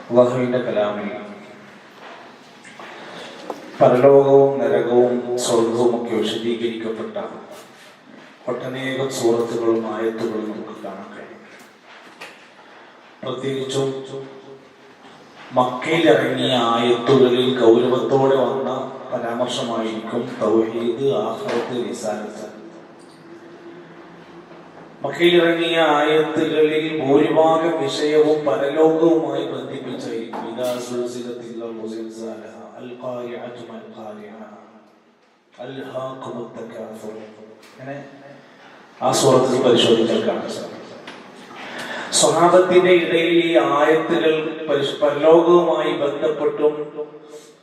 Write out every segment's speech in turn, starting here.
അല്ലാഹുവിന്റെ കലാമിൽ പരലോകവും നരകവും സ്വർഗവും ഒക്കെ വിശദീകരിക്കപ്പെട്ട ഒട്ടനേകം സൂറത്തുകളും ആയത്തുകളും നമുക്ക് കാണാൻ കഴിയും. പ്രത്യേകിച്ചും മക്കയിലിറങ്ങിയ ആയത്തുകളിൽ ഗൗരവത്തോടെ വന്ന പരാമർശമായിരിക്കും തൗഹീദ്, ആഖിറത്ത്, റിസാലത്ത്. മക്കയിലിറങ്ങിയ ആയത്തുകളിൽ ഭൂരിഭാഗം വിഷയവും പരലോകവുമായി ബന്ധിപ്പിച്ചായിരിക്കും. അങ്ങനെ ആ സൂറത്തിൽ പരിശോധിച്ചാൽ കാണാൻ സാധിക്കും. സ്വഹാബത്തിന്റെ ഇടയിൽ ഈ ആയത്തുകൾ പരലോകവുമായി ബന്ധപ്പെട്ടും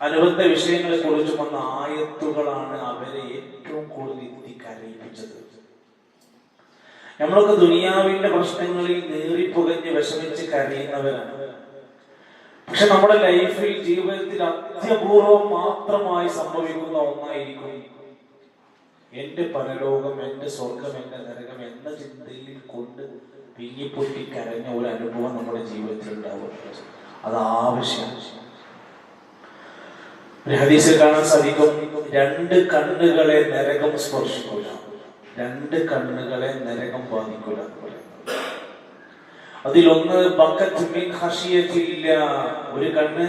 അനുബന്ധ വിഷയങ്ങളെ കുറിച്ചും വന്ന ആയത്തുകളാണ് അവരെ ഏറ്റവും കൂടുതൽ കരയിപ്പിച്ചത്. നമ്മളൊക്കെ ദുനിയാവിന്റെ പ്രശ്നങ്ങളിൽ നീറിപ്പുകഞ്ഞ് വിഷമിച്ച് കരയുന്നവരാണ്. പക്ഷെ നമ്മുടെ ലൈഫിൽ, ജീവിതത്തിൽ അത്യപൂർവം മാത്രമായി സംഭവിക്കുന്ന ഒന്നായിരിക്കും എന്റെ പരലോകം, എന്റെ സ്വർഗം, എന്റെ നരകം എന്ന ചിന്തയിൽ കൊണ്ട് പിങ്ങിപ്പൊട്ടി കരഞ്ഞ ഒരു അനുഭവം നമ്മുടെ ജീവിതത്തിൽ ഉണ്ടാവുക. അത് ആവശ്യമാണ്. ഒരു ഹദീസിൽ കാണാൻ സാധിക്കും, രണ്ട് കണ്ണുകളെ നരകം സ്പർശിക്കൂല, രണ്ട് കണ്ണുകളെ നരകം ബാധിക്കൂല. അതിലൊന്ന് ബക്കത്ത് മിൻ ഖശിയത്തില്ല, ഒരു കണ്ണ്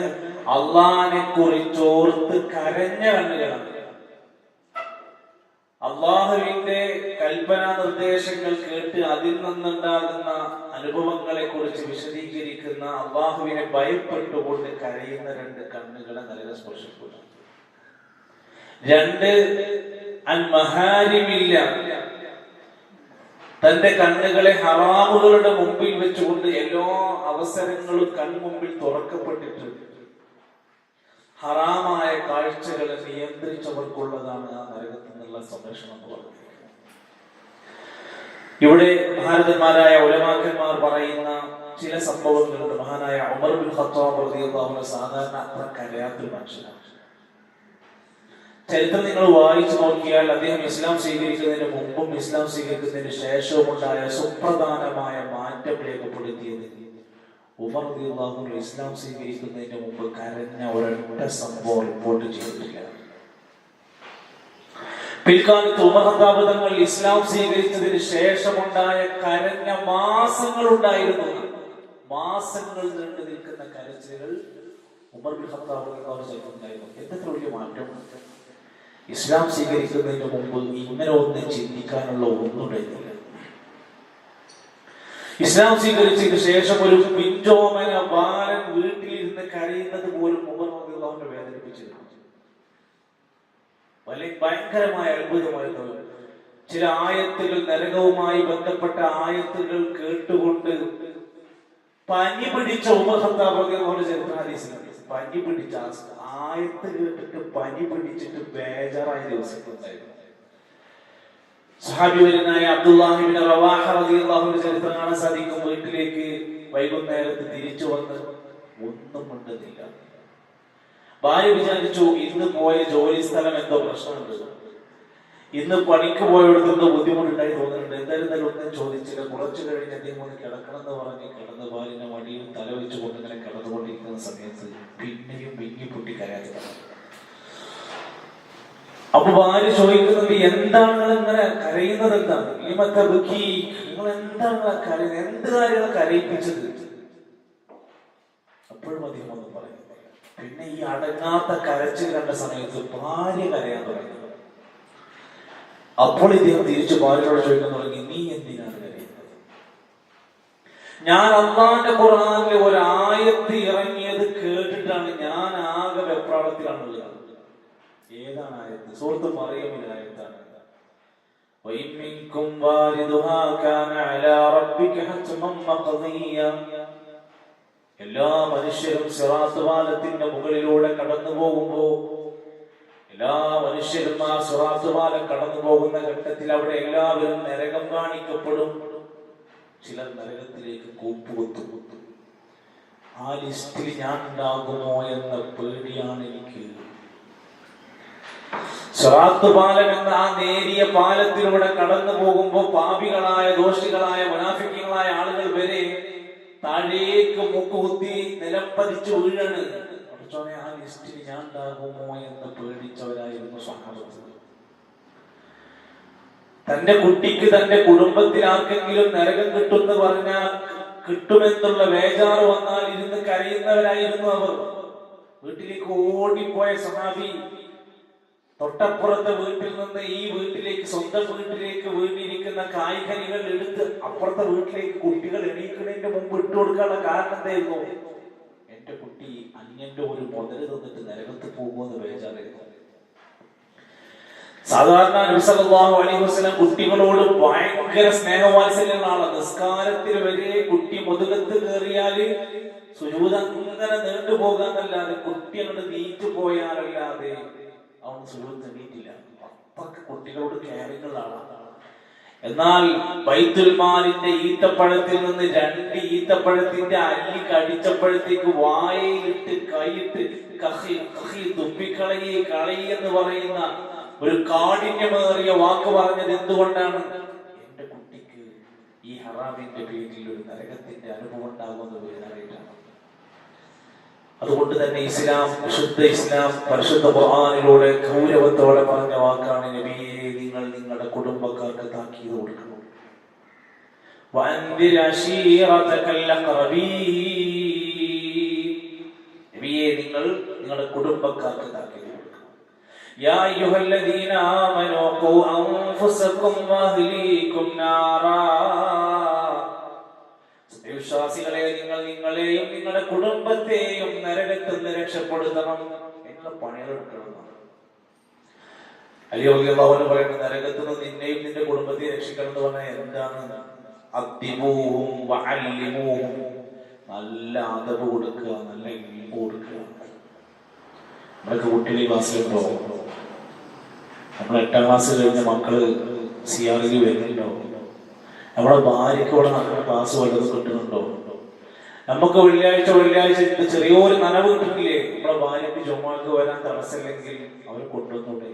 അള്ളാഹിനെ കുറിച്ചോർത്ത് കരഞ്ഞ കണ്ണുകളാണ്. അള്ളാഹുവിന്റെ കൽപ്പനാ നിർദ്ദേശങ്ങൾ കേട്ട് അതിൽ നിന്നുണ്ടാകുന്ന അനുഭവങ്ങളെ കുറിച്ച് വിശദീകരിക്കുന്ന, അള്ളാഹുവിനെ ഭയപ്പെട്ടുകൊണ്ട് കരയുന്ന രണ്ട് കണ്ണുകളെ നരകം സ്പർശിക്കൂല. രണ്ട് അൽ മഹാരിമില്ല, തന്റെ കണ്ണുകളെ ഹറാമുകളുടെ മുമ്പിൽ വെച്ചുകൊണ്ട് എല്ലാ അവസരങ്ങളും കൺമുമ്പിൽ തുറക്കപ്പെട്ടിട്ട് ഹറാമായ കാഴ്ചകളെ നിയന്ത്രിച്ചവർക്കുള്ളതാണ് ആ നരകത്തിൽ നിന്നുള്ള സംരക്ഷണം എന്ന് പറയുന്നത്. ഇവിടെ ഭാരതന്മാരായ ഉലമാക്കന്മാർ പറയുന്ന ചില സംഭവങ്ങളുണ്ട്. മഹാനായ ഉമർ ബിൻ ഖത്താബ് റളിയല്ലാഹു അൻഹു സാധാരണ അത്ര കരയാത്തൊരു മനുഷ്യനാണ്. ചരിത്രം നിങ്ങൾ വായിച്ചു നോക്കിയാൽ അദ്ദേഹം ഇസ്ലാം സ്വീകരിക്കുന്നതിന് മുമ്പും ഇസ്ലാം സ്വീകരിക്കുന്നതിന് ശേഷവും ഉണ്ടായ സുപ്രധാനമായ മാറ്റം രേഖപ്പെടുത്തിയത് ഉമർ റളിയല്ലാഹു അൻഹു ഇസ്ലാം സ്വീകരിക്കുന്നതിന് മുമ്പ് കരഞ്ഞ ഒരൊറ്റ സംഭവം റിപ്പോർട്ട് ചെയ്തിട്ടില്ല. പിൽക്കാലത്ത് ഉമർ ഖത്താബ് തങ്ങൾ ഇസ്ലാം സ്വീകരിച്ചതിന് ശേഷമുണ്ടായ കരഞ്ഞ മാസങ്ങൾ ഉണ്ടായിരുന്നു. മാസങ്ങൾ നീണ്ടു നിൽക്കുന്ന കരച്ചിലുകൾ ഉമർ ബിൻ ഖത്താബ് ഉണ്ടായിരുന്നു. എന്തൊക്കെ വലിയ മാറ്റം! ഇസ്ലാം സ്വീകരിക്കുന്നതിന് മുമ്പ് ഇങ്ങനെ ഒന്ന് ചിന്തിക്കാനുള്ള ഒന്നുണ്ടായിരുന്നില്ല. ഇസ്ലാം സ്വീകരിച്ചതിന് ശേഷം ഒരു പിഞ്ചോമന ബാലൻ വീട്ടിലിരുന്ന് കരയുന്നത് പോലും ഉമർ റളിയല്ലാഹു വേദനിപ്പിച്ചിരുന്നു. വലിയ ഭയങ്കരമായ അത്ഭുതമായിരുന്നു. ചില ആയത്തുകൾ, നരകവുമായി ബന്ധപ്പെട്ട ആയത്തുകൾ കേട്ടുകൊണ്ട് പനി പിടിച്ച ഉമർ ഖത്താബ് റളിയല്ലാഹു ചരിത്ര ഹദീസിലുണ്ട്. പനി പിടിച്ച ആയത്ത് കേട്ടിട്ട് പനി പിടിച്ചിട്ട് ബേജാറായ ദിവസങ്ങളുണ്ടായിരുന്നു. സഹാബിവര്യനായ അബ്ദുല്ലാഹി ഇബ്നു റവാഹ റളിയല്ലാഹു അൻഹു ചരിത്രം കാണാൻ സാധിക്കും. വീട്ടിലേക്ക് വൈകുന്നേരത്ത് തിരിച്ചു വന്ന് ഒന്നും മിണ്ടുന്നില്ല. ഭാര്യ വിചാരിച്ചു, ഇന്ന് പോയ ജോലി സ്ഥലം എന്തോ പ്രശ്നമുണ്ട്, ഇന്ന് പണിക്ക് പോയെടുത്തെന്തോ ബുദ്ധിമുട്ടുണ്ടായി തോന്നുന്നുണ്ട്. എന്തായിരുന്നാലും ഒന്നും ചോദിച്ചില്ല. കുറച്ചു കഴിഞ്ഞ് അദ്ദേഹം ഒന്ന് കിടക്കണം എന്ന് പറഞ്ഞ് കിടന്ന് ഭാര്യന്റെ മടിയിൽ തല വെച്ചുകൊണ്ട് ഇങ്ങനെ കിടന്നുകൊണ്ടിരിക്കുന്ന സമയത്ത് പിന്നെയും പിങ്ങി പൊട്ടി കരയാതെ. അപ്പൊ ഭാര്യ ചോദിക്കുന്നത്, എന്താണ് ഇങ്ങനെ കരയുന്നത്? എന്താണ് നിങ്ങൾ എന്താണ് കരയുന്നത്? എന്ത് കാര്യമാണ് കരയിപ്പിച്ചത്? അപ്പോഴും അദ്ദേഹം ഒന്നും പറയുന്നത്. പിന്നെ ഈ അടങ്ങാത്ത കരച്ചിൽ കണ്ട സമയത്ത് ഭാര്യ കരയാൻ തുടങ്ങി. അപ്പോൾ ഇദ്ദേഹം തിരിച്ചു ഭാര്യയോട് ചോദിക്കാൻ തുടങ്ങി, നീ എന്തിനാണ് കരയുന്നത്? ഞാൻ അല്ലാഹുവിന്റെ ഖുർആനിലെ ഒരു ആയത്ത് ഇറങ്ങിയത് കേട്ടിട്ടാണ് ഞാൻ ആകെ വെപ്രാളത്തിലാണുള്ളത്. ഏതാണ് ആയത്ത്? സൂറത്ത് മറിയമിലെ ആയത്താണ്. വഇൻമിൻകും വാരിദുഹാ കാന അലാ റബ്ബിക ഹത്മൻ മഖദിയ. എല്ലാ മനുഷ്യരും സിറാത്ത് പാലത്തിന്റെ മുകളിലൂടെ കടന്നു പോകുമ്പോ, എല്ലാ മനുഷ്യരും ആ സിറാത്ത് പാലം കടന്നു പോകുന്ന ഘട്ടത്തിൽ അവിടെ എല്ലാവരും നരകം കാണിക്കപ്പെടും. ചിലർ നരകത്തിലേക്ക് കൂപ്പുകുത്തും. ആ ലിസ്റ്റിൽ ഞാൻ ഉണ്ടാകുമോ എന്ന പേടിയാണ് എനിക്ക്. സിറാത്ത് പാലം എന്ന ആ നേരിയ പാലത്തിലൂടെ കടന്നു പോകുമ്പോ പാപികളായ, ദോഷികളായ, മുനാഫിക്കുകളായ ആളുകൾ വരെ താഴേക്ക് മൂക്കുകുത്തി നിലംപതിച്ചു വീഴാണ്. ആ ലിസ്റ്റിൽ ഞാൻ ഉണ്ടാകുമോ എന്ന് പേടിച്ചവരായിരുന്നു സ്വഹാബത്ത്. തന്റെ കുട്ടിക്ക് തന്റെ കുടുംബത്തിൽ ആർക്കെങ്കിലും നരകം കിട്ടുമെന്ന് പറഞ്ഞാൽ കിട്ടുമെന്നുള്ള വേജാറ് വന്നാൽ ഇരുന്ന് കരയുന്നവരായിരുന്നു അവർ. വീട്ടിലേക്ക് ഓടിപ്പോയ സഹാബി തൊട്ടപ്പുറത്തെ വീട്ടിൽ നിന്ന് ഈ വീട്ടിലേക്ക്, സ്വന്തം വീട്ടിലേക്ക് വീണിരിക്കുന്ന കായ്കനികൾ എടുത്ത് അപ്പുറത്തെ വീട്ടിലേക്ക് കുട്ടികൾ എണീക്കുന്നതിന്റെ മുമ്പ് ഇട്ടുകൊടുക്കാനുള്ള കാരണം എന്തായിരുന്നു? എന്റെ കുട്ടി അന്യന്റെ ഒരു മുതല് തന്നിട്ട് നരകത്ത് പോകുമെന്ന് ബേജാറായിരുന്നു. സാധാരണ നബി സല്ലല്ലാഹു അലൈഹി വസല്ലം കുട്ടികളോട് ഭയങ്കര സ്നേഹവാത്സല്യങ്ങളാണ്. നിസ്കാരത്തിൽ വരെ കുട്ടി മുതുകത്ത് കയറിയാല് സുജൂദ് അങ്ങനെ നീണ്ടുപോകാന്നല്ലാതെ കുട്ടി അങ്ങോട്ട് നീറ്റു പോയാലല്ലാതെ അവൻ സുജൂദ് നീട്ടില്ല. അത്രക്ക് കുട്ടികളോട് കെയറിങ്ങുകളാണ്. എന്നാൽ ബൈത്തുൽ മാലിന്റെ ഈത്തപ്പഴത്തിൽ നിന്ന് 2 ഈത്തപ്പഴത്തിന്റെ അല്ലി കടിച്ചപ്പോഴത്തേക്ക് വായയിലിട്ട് കൈയിട്ട് തുപ്പിക്കളയെ കളയി എന്ന് പറയുന്ന ഒരു കാഠിന്യമേറിയ വാക്ക് പറഞ്ഞത് എന്തുകൊണ്ടാണ്? എന്റെ കുട്ടിക്ക് ഈ ഹറാമിന്റെ പേരിൽ ഒരു നരകത്തിന്റെ അനുഭവം ഉണ്ടാകുമെന്ന് അറിയില്ല. അതുകൊണ്ട് തന്നെ ഇസ്ലാം, വിശുദ്ധ ഇസ്ലാം പരിശുദ്ധ ഖുർആനിലൂടെ ഗൗരവത്തോടെ പറഞ്ഞ വാക്കാണ്, നബിയെ നിങ്ങൾ നിങ്ങളുടെ കുടുംബക്കാർക്ക് താക്കീത് കൊടുക്കണം. നബിയെ നിങ്ങൾ നിങ്ങളുടെ കുടുംബക്കാർക്ക് താക്കീത് കൊടുക്കണം. യാ അയ്യുഹല്ലദീന ആമനൂ ഖൂ അൻഫുസകും വഅഹ്ലീകും നാറാ. വിശ്വാസികളെ, നിങ്ങൾ നിങ്ങളെയും നിങ്ങളുടെ കുടുംബത്തെയും നരകത്തിൽ നിന്ന് രക്ഷപ്പെടുത്തണം. നിങ്ങൾ പണികളെടുക്കണം. അലി റളിയല്ലാഹു അൻഹു പറയുന്നത്, നരകത്തിൽ നിന്ന് നിന്നെയും നിന്റെ കുടുംബത്തെയും രക്ഷിക്കണം എന്ന് പറഞ്ഞാൽ എന്താണ്? അദ്ദിബൂഹും വഅല്ലിമൂഹും. നല്ല അദബ് കൊടുക്കുക, നല്ല ഇൽമ് കൊടുക്കുക. നമ്മളൊക്കെ കുട്ടികളെ ക്ലാസ്സിലുണ്ടോ? നമ്മൾ 8ാം ക്ലാസ് കഴിഞ്ഞ മക്കള് സിയാറിൽ വരുന്നുണ്ടോ? നമ്മുടെ ഭാര്യയ്ക്ക് ഇവിടെ നടക്കുന്ന ക്ലാസ് വല്ലതും കിട്ടുന്നുണ്ടോ? നമുക്ക് വെള്ളിയാഴ്ച ചെറിയൊരു നനവ് കിട്ടുന്നില്ലേ? നമ്മുടെ ഭാര്യയ്ക്ക് ജുമാക്ക് വരാൻ തടസ്സമില്ലെങ്കിൽ അവരെ കൊണ്ടുവന്നൂടെ?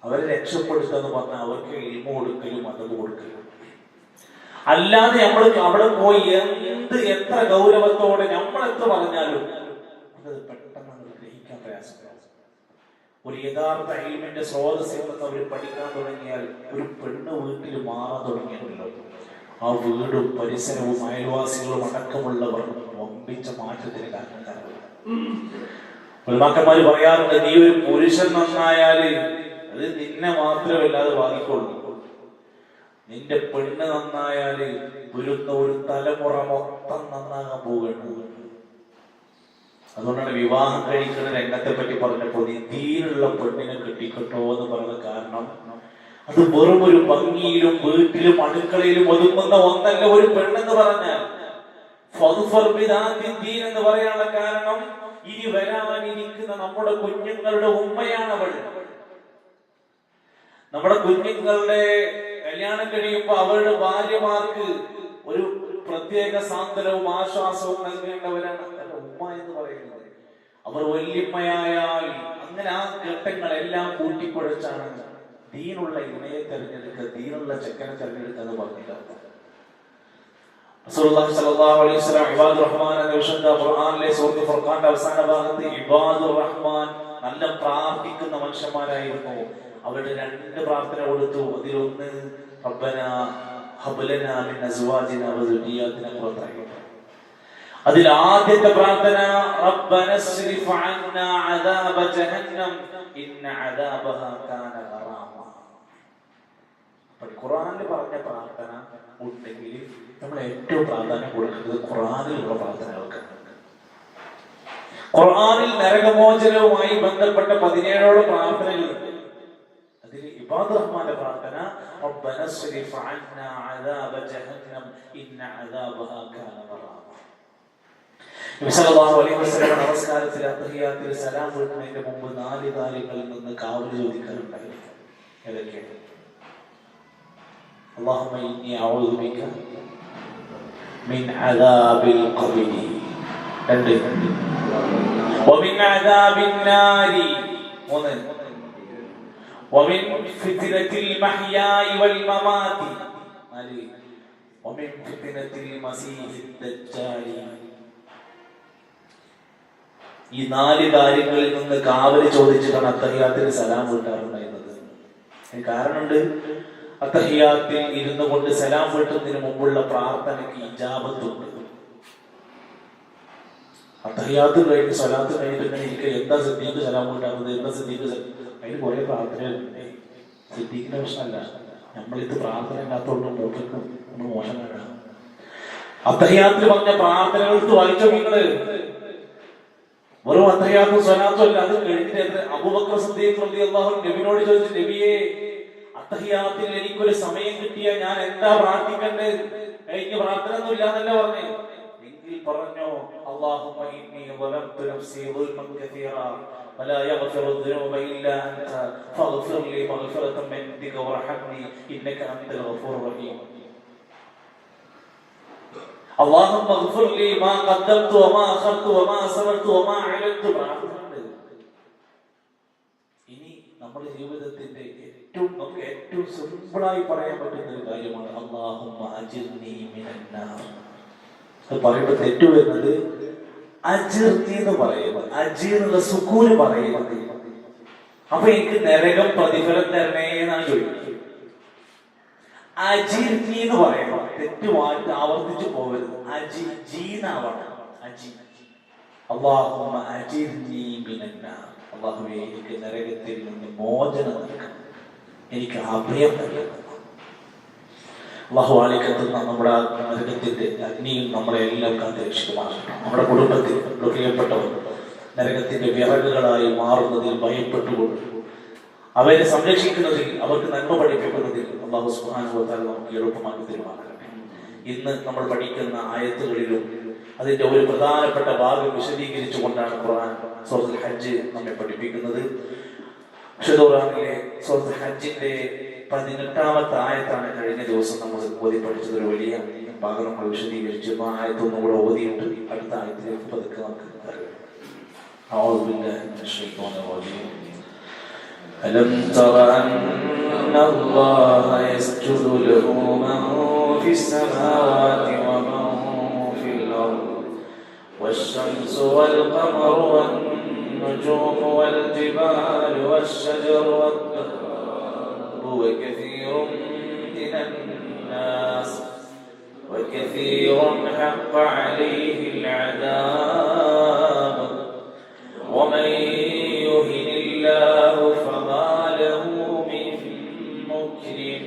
അവരെ രക്ഷപ്പെടുത്തുക പറഞ്ഞാൽ അവർക്ക് ഇൽമ കൊടുക്കലും അതത് കൊടുക്കലും. അല്ലാതെ നമ്മൾ അവിടെ പോയി എത്ര ഗൗരവത്തോടെ നമ്മളെത്ര പറഞ്ഞാലും അത് പെട്ടെന്ന് ഗ്രഹിക്കാൻ പ്രയാസപ്പെടാം. ഒരു യഥാർത്ഥ ഇൽമിന്റെ സ്രോതസ്സിൽ നിന്ന് അവർ പഠിക്കാൻ തുടങ്ങിയാൽ, ഒരു പെണ്ണ് വീട്ടിൽ മാറാൻ തുടങ്ങിയല്ലോ, ആ വീടും പരിസരവും അയൽവാസികളും അടക്കമുള്ളവർ വമ്പിച്ച മാറ്റത്തിന് കാരണക്കാരാണ്. ഉലമാക്കന്മാര് പറയാറുണ്ട്, നീ ഒരു പുരുഷൻ നന്നായാല് അത് നിന്നെ മാത്രമല്ലാതെ ബാധിക്കുള്ളൂ. നിന്റെ പെണ്ണ് നന്നായാല് വരുന്ന ഒരു തലമുറ മൊത്തം നന്നാകാൻ പോവുകയാണ്. അതുകൊണ്ടാണ് വിവാഹം കഴിക്കുന്ന രംഗത്തെ പറ്റി പറഞ്ഞപ്പോൾ ദീനുള്ള പെണ്ണിനെ കെട്ടിക്കട്ടോ എന്ന് പറഞ്ഞ കാരണം, അത് വെറും ഒരു ഭംഗിയിലും വീട്ടിലും അടുക്കളയിലും ഒതുങ്ങുന്ന ഒന്നല്ല ഒരു പെണ്ണെന്ന് പറഞ്ഞാൽ. എന്ന് പറയാനുള്ള കാരണം, ഇനി വരാനിരിക്കുന്ന നമ്മുടെ കുഞ്ഞുങ്ങളുടെ ഉമ്മയാണ് അവൾ. നമ്മുടെ കുഞ്ഞുങ്ങളുടെ കല്യാണം കഴിയുമ്പോൾ അവരുടെ ഭാര്യമാർക്ക് ഒരു പ്രത്യേക സാന്ത്വനവും ആശ്വാസവും നൽകേണ്ടവരാണ് ഉമ്മ എന്ന് പറയുന്നത്. അവർ വല്യമ്മയായാൽ അങ്ങനെ ആ ഘട്ടങ്ങളെല്ലാം കൂട്ടിക്കുഴച്ചാണ് ദീനുള്ള ഇണയെ തെരഞ്ഞെടുക്കുക, ദീനുള്ള ചെക്കനെ തെരഞ്ഞെടുക്കുക എന്ന് പറഞ്ഞിട്ടുണ്ട്. റസൂലുള്ളാഹി സ്വല്ലല്ലാഹു അലൈഹി വസല്ലം ഇബാദുർ റഹ്മാൻ എന്ന വിശുദ്ധ ഖുർആനിലെ സൂറത്തുൽ ഫുർഖാന്റെ അവസാന ഭാഗത്ത് ഇബാദുർ റഹ്മാൻ നല്ല പ്രാർത്ഥിക്കുന്ന മനുഷ്യന്മാരായിരുന്നു. അവരുടെ 2 പ്രാർത്ഥന കൊടുത്തു. അതിലൊന്ന് റബ്ബനാ ഹബ് ലനാ മിൻ അസ്വാജിനാ വദുരിയാതിനാ ഖുർആൻ. അതിൽ ആദ്യത്തെ പ്രാർത്ഥന റബ്ബനസ്രിഫ് അന്നാ അദാബ ജഹന്നം ഇന്ന അദാബഹാ കാന ഗറാമ. അപ്പോൾ ഖുർആനിൽ പറഞ്ഞ പ്രാർത്ഥന ഉണ്ടെങ്കിൽ നമ്മൾ ഏറ്റവും പ്രാധാന്യം കൊടുക്കുന്നത് ഖുർആനിലുള്ള പ്രാർത്ഥനകൾക്കാണ്. ഖുർആനിൽ നരകമോചനവുമായി ബന്ധപ്പെട്ട 17ഓളം പ്രാർത്ഥനകളുണ്ട്. അതിൽ ഇബാദുർ റഹ്മാന്റെ പ്രാർത്ഥന റബ്ബനസ്രിഫ് അന്നാ അദാബ ജഹന്നം ഇന്ന അദാബഹാ കാന ഗറാമ. നബി സല്ലല്ലാഹു അലൈഹി വസല്ലം നമസ്കാരത്തിൽ അത്തഹിയ്യാത്തിൽ സലാം വീട്ടുന്നതിന് മുമ്പ് 4 കാര്യങ്ങളിൽ നിന്ന് കാവൽ ചോദിക്കാറുണ്ടായിരുന്നു. ഏതൊക്കെയാണ്? അല്ലാഹുമ്മ ഇന്നി അഊദു ബിക മിൻ അദാബിൽ ഖബ്രി, 2 വമിൻ അദാബിൻ നാരി, 3 വമിൻ ഫിത്നത്തിൽ മഹ്യായി വൽ മമാതി, 4 വമിൻ ഫിത്നത്തിൽ മസീഹിദ് ദജ്ജാലി. ഈ 4 കാര്യങ്ങളിൽ നിന്ന് കാവല് ചോദിച്ചിട്ടാണ് അത്തഹിയാത്തിന് സലാം വീട്ടാറുണ്ടായിരുന്നത്. അതിന് കാരണമുണ്ട്. അത്തഹിയാത്തിൽ ഇരുന്നു കൊണ്ട് സലാം വീട്ടുന്നതിന് മുമ്പുള്ള പ്രാർത്ഥനയ്ക്ക് ഇജാബത്തുണ്ട്. അത്തഹിയാത്ത് കഴിഞ്ഞ് സലാത്ത് കഴിഞ്ഞിട്ട് ഇങ്ങനെ ഇരിക്കുക, എന്താ സിദ്ദീഖ് സലാം വീട്ടാറുന്നത്, എന്താ സിദ്ദീഖ്, അതിന് കുറെ പ്രാർത്ഥനകളുണ്ട്. സിദ്ദീഖിന്റെ പ്രശ്നമല്ല, നമ്മളിത് പ്രാർത്ഥന ഇല്ലാത്തതുകൊണ്ട് നമ്മൾ മോശം കാണാം. അത്തഹിയാത്തിൽ പറഞ്ഞ പ്രാർത്ഥനകൾക്ക് വായിച്ചോ നിങ്ങള്? വെറും അത്തഹിയാത്തും സ്വലാത്തും അല്ല. അത് കഴിഞ്ഞിട്ട് അബൂബക്കർ സിദ്ദീഖ് റളിയല്ലാഹു അൻഹു നബിയോട് ചോദിച്ചു, നബിയെ അത്തഹിയാത്തിൽ എനിക്കൊരു സമയം കിട്ടിയ ഞാൻ എന്താ പ്രാർത്ഥിക്കേണ്ടത്? എനിക്ക് പ്രാർത്ഥന ഒന്നും ഇല്ലാന്നല്ല പറഞ്ഞു. എങ്കിൽ പറഞ്ഞോ, അല്ലാഹുമ്മ ഇന്നി ളലംതു നഫ്സി ളുൽമൻ കസീറ വലാ യഗ്ഫിറു ദുനൂബ ഇല്ലാ അൻത ഫഗ്ഫിർ ലി മഗ്ഫിറതൻ മിൻ ഇൻദിക വർഹംനി ഇന്നക അൻതൽ ഗഫൂറുർ റഹീം. اللهم اغفر لي ما قدمت وما اخرت وما اسررت وما اعلنت. ഇനി നമ്മുടെ ജീവിതത്തിന്റെ ഏറ്റവും സിമ്പിളായി പറയാൻ പറ്റുന്ന ഒരു കാര്യമാണ് അല്ലാഹുമ്മ അജിർനി മിനന്നാർ. അത് പറയുമ്പോൾ തെറ്റു വരുന്നത് അജിർനി എന്ന് പറയുന്നത്, അജീർന്നുള്ള സുക്കൂന് പറയുന്നത്. അപ്പൊ എനിക്ക് നരകം പ്രതിഫലം തരണേ എന്നാണ് ചോദിക്കുന്നത്. അജിർനി എന്ന് പറയുമ്പോൾ തെറ്റുമായിട്ട് ആവർത്തിച്ചു പോകരുത്, അജി ജീനാവണം. അജി അല്ലാഹുമ്മ അജിർനി മിനന്നാർ. അല്ലാഹുവേ എനിക്ക് നരകത്തിൽ നിന്ന് മോചനം നൽകണം, എനിക്ക് അഭയം നൽകണം. അല്ലാഹു ആളിക്കത്തുന്ന നമ്മുടെ നരകത്തിന്റെ അഗ്നിയിൽ നമ്മളെ എല്ലാം കാത്തുരക്ഷിക്കുമാറാകട്ടെ. നമ്മുടെ കുടുംബത്തിൽ പ്രിയപ്പെട്ടവർ നരകത്തിന്റെ വിറകുകളായി മാറുന്നതിൽ ഭയപ്പെട്ടുകൊണ്ട് അവരെ സംരക്ഷിക്കുന്നതിൽ, അവർക്ക് നന്മ പഠിപ്പിക്കുന്നതിൽ അല്ലാഹു സുബ്ഹാനഹു വ തആല നമുക്ക് എളുപ്പമാക്കി തരുമാറാകട്ടെ. ഇന്ന് നമ്മൾ പഠിക്കുന്ന ആയത്തുകളിലും അതിന്റെ ഒരു പ്രധാനപ്പെട്ട ഭാഗം വിശദീകരിച്ചുകൊണ്ടാണ് ഖുർആൻ സൂറത്തുൽ ഹജ്ജ് നമ്മെ പഠിപ്പിക്കുന്നത്. സൂറത്തുൽ ഹജ്ജിന്റെ 18ാമത്തെ ആയത്താണ് കഴിഞ്ഞ ദിവസം നമ്മൾ ഓതി പഠിച്ചത്. ഒരു വലിയ ഭാഗം നമ്മൾ വിശദീകരിച്ചു. ആ ആയത്തൊന്നും കൂടെ ഓതിയിട്ട് അടുത്ത ആയത്തിലേക്ക് പതുക്കെ നമുക്ക് ألم تر أن الله يسجد له من في السماوات ومن في الأرض والشمس والقمر والنجوم والجبال والشجر والدواب وكثير من الناس وكثير حق عليه العذاب ومن يهن الله فما له من مكرم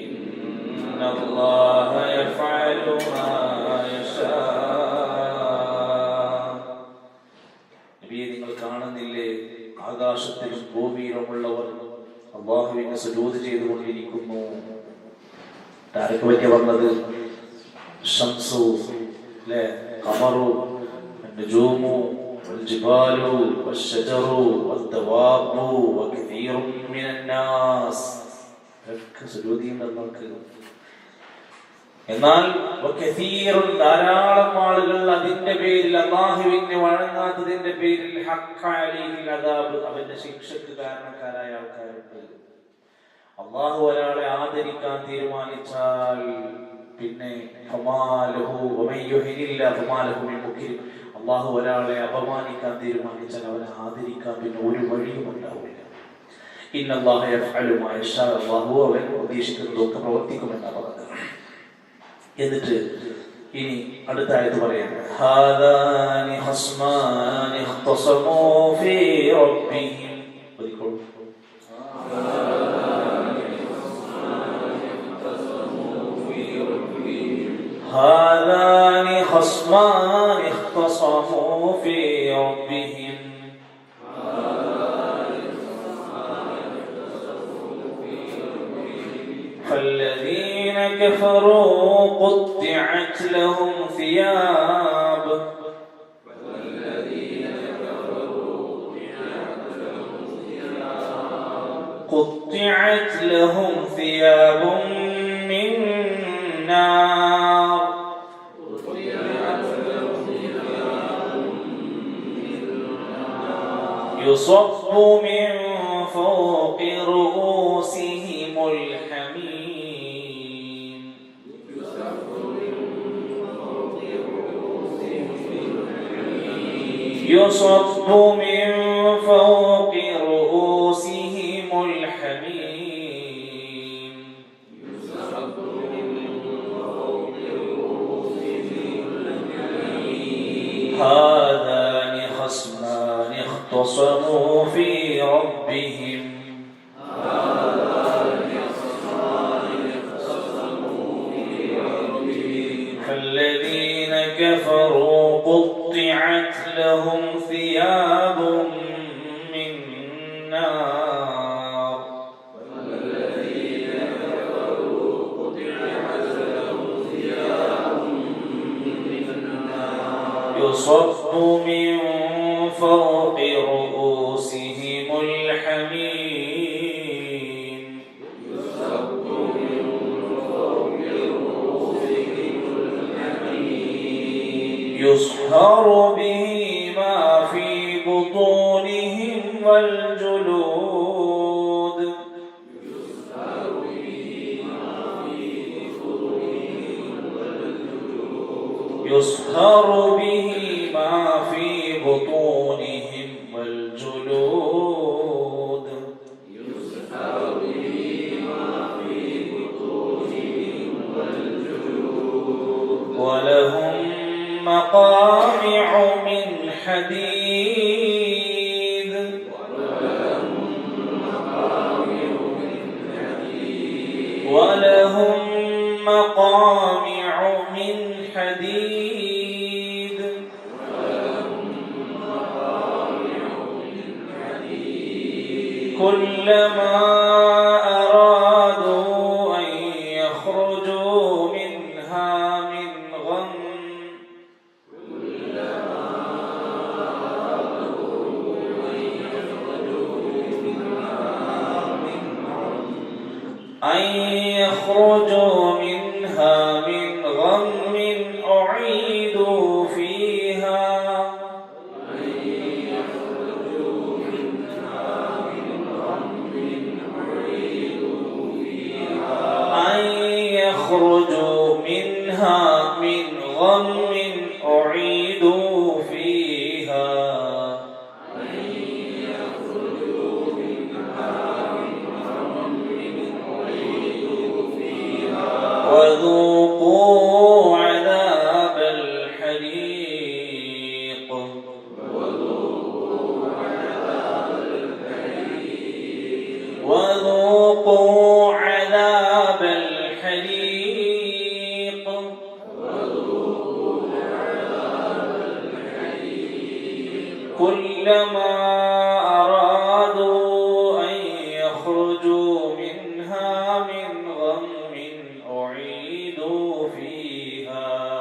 إن الله يفعل ما يشاء. നബിയെ, നിങ്ങൾ കാണുന്നില്ലേ, ആകാശത്തിലും ഭൂമിയിലുമുള്ളവർ അല്ലാഹുവിനെ സുജൂദ് ചെയ്തുകൊണ്ടിരിക്കുന്നു. ആരൊക്കെ പറ്റിയ പറഞ്ഞത്? ശംസു, അല്ലേ, ഖമറു, നജൂമു, والجبال والشجر والدواب وكثير من الناس. എന്നാൽ ധാരാളം ആളുകൾ അതിന്റെ പേരിൽ, അല്ലാഹുവിനെ വഴങ്ങാത്തതിന്റെ പേരിൽ അവന്റെ ശിക്ഷക്ക് കാരണക്കാരായ ആൾക്കാരുണ്ട്. അല്ലാഹു ഒരാളെ ആദരിക്കാൻ തീരുമാനിച്ചാൽ പിന്നെ അല്ലാഹു ഒരാളെ അപമാനിക്കാൻ തീരുമാനിച്ചാൽ അവനെ ആദരിക്കാൻ പിന്നെ ഒരു വഴിയും ഉണ്ടാവില്ല. ഇന്നല്ലാഹ യഫ്അലു മാ യശാ. അല്ലാഹു അവൻ ഉദ്ദേശിക്കുന്നതൊക്കെ പ്രവർത്തിക്കുമെന്നാണ് പറഞ്ഞത്. എന്നിട്ട് ഇനി അടുത്ത ആയത്ത് പറയുന്നു, ഹാദാനി ഹസ്മാനി ഇഖ്തസമൂ ഫീ റബ്ബിഹിം. هذان خصمان اختصموا في ربهم فالذين كفروا قطعت لهم ثياب قطعت لهم ثياب من نار يصب من فوق رؤوسهم الحميم يصب من فوق رؤوسهم الحميم هذان خصمان اختصموا في ربهم فالذين كفروا قطعت لهم ثياب من نار يصب من فوق رؤوسهم الحميم يصهر به ما في بطونهم والجلود يصهر به ما في بطونهم والجلود ولهم مقامع من حديد ولهم مقامع من حديد كلما أرادوا أن يخرجوا منها من غم أعيدوا فيها أن يخرجوا منها من غم أعيدوا فيها وذوقوا عذاب الحريق وذوقوا عذاب الحريق كلما أرادوا أن يخرجوا منها من غم أعيدوا فيها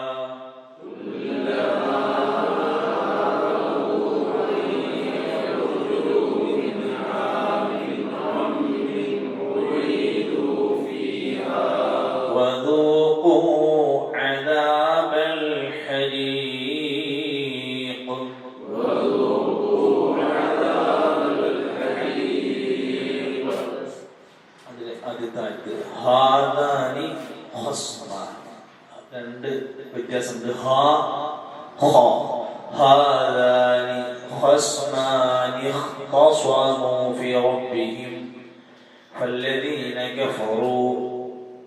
وذوقوا عذاب الحريق ഹാദാനി ഖസ്മാൻ രണ്ട് വ്യത്യാസമുണ്ട് ഹാദാനി ഖസ്മാനി ഖസമു ഫി റബ്ബിഹിം ഫല്ലദീന കഫറൂ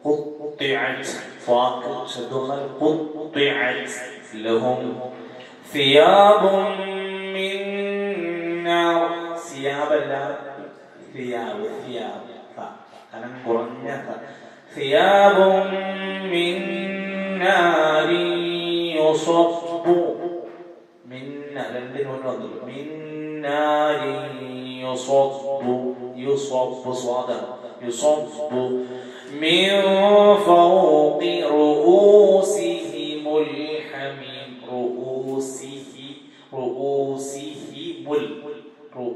ഖുത്തിഅത് ലഹും സിയാബും മിൻ നാർ സിയാബല്ല സിയാബ് കനം കുറഞ്ഞ സിയാബും മിൻ നാരി യുസബ്ബു മിന്ന രണ്ടിന് മുന്നേ വന്നു മിൻ നാരി യുസബ്ബു സ്വാദ യുസബ്ബു മിൻ ഫൗഖി റൂസിഹിമുൽ ഹമീം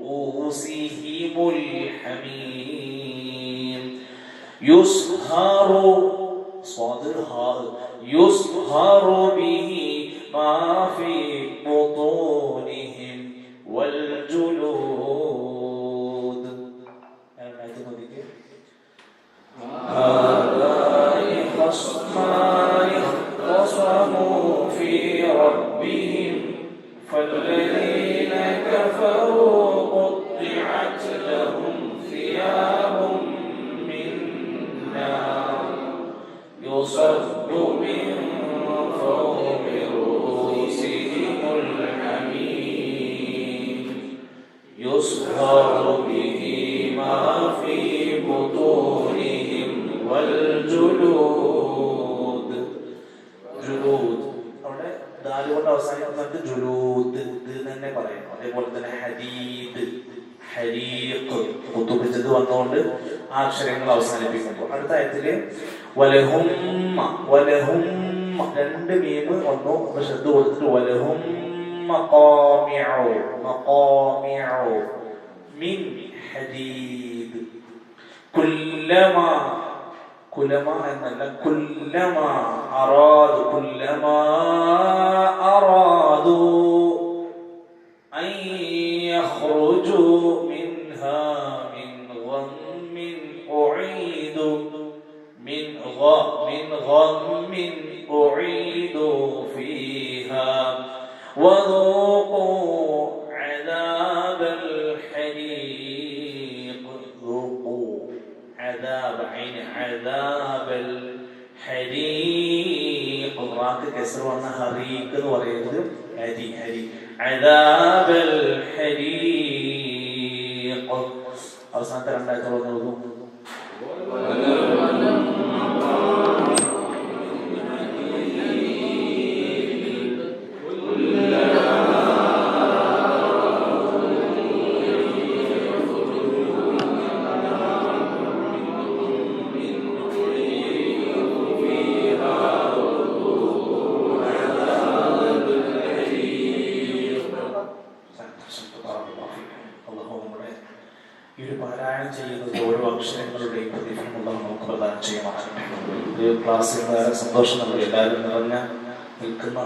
റൂസിഹിമുൽ ഹമീം يصهر صدرها يصهر به ما في بطونهم والجلود هذان خصمان اختصموا في ربهم فالذين كفروا قطعت لهم ثياب من نار يصب من فوق رؤوسهم الحميم يصهر به ما في بطونهم والجلود. ജുലൂദ് അവിടെ ദാല് കൊണ്ട് അവസാനിക്കുന്നത് ജുലൂദ് തന്നെ പറയുന്നു. അതേപോലെ തന്നെ ഹദീദ്, ഹരീഖ് കുത്തുപിടിച്ചത് വന്നുകൊണ്ട് ആ അക്ഷരങ്ങൾ അവസാനിപ്പിക്കുമ്പോൾ അടുത്ത ആയത്തില് വലഹുമ്മ, വലഹുമ്മ രണ്ട് മീമ് വന്നു, ശ്രദ്ധ കൊടുത്തിട്ട് വലഹും മഖാമിഉ, മഖാമിഉ മിൻ ഹദീദ്. കുല്ലമ, കുലമ എന്നല്ല, കുല്ലമ അറാദു, കുല്ലമ അറാദു അൻ യഖ്റുജു മിൻഹാ മിൻ ഗമ്മിൻ ഉഈദു മിൻ ഗമ്മിൻ ഉഈദു ഫീഹാ വദൂഖൂ അദാബൽ ഹരീഖ്. ദൂഖൂ അദാബ ഐന അദാബൽ ഹരീഖ്. റാക്ക് കസ്ർ വന്ന ഹരീഖ് എന്ന് പറയുന്നത് ഹരി, ഹരി അദാബൽ ഹരീഖ്. അവസാനത്തെ രണ്ടായിരത്തി നോക്കൂ. പാരായണം ചെയ്യുന്നത് ഓരോ അക്ഷരങ്ങളുടെയും പ്രതിഫലമുള്ള നമുക്ക് പ്രദാനം ചെയ്യുമാറാകട്ടെ. ക്ലാസ്സിൽ വളരെ സന്തോഷം. നമ്മൾ എല്ലാവരും നിറഞ്ഞ നിൽക്കുന്ന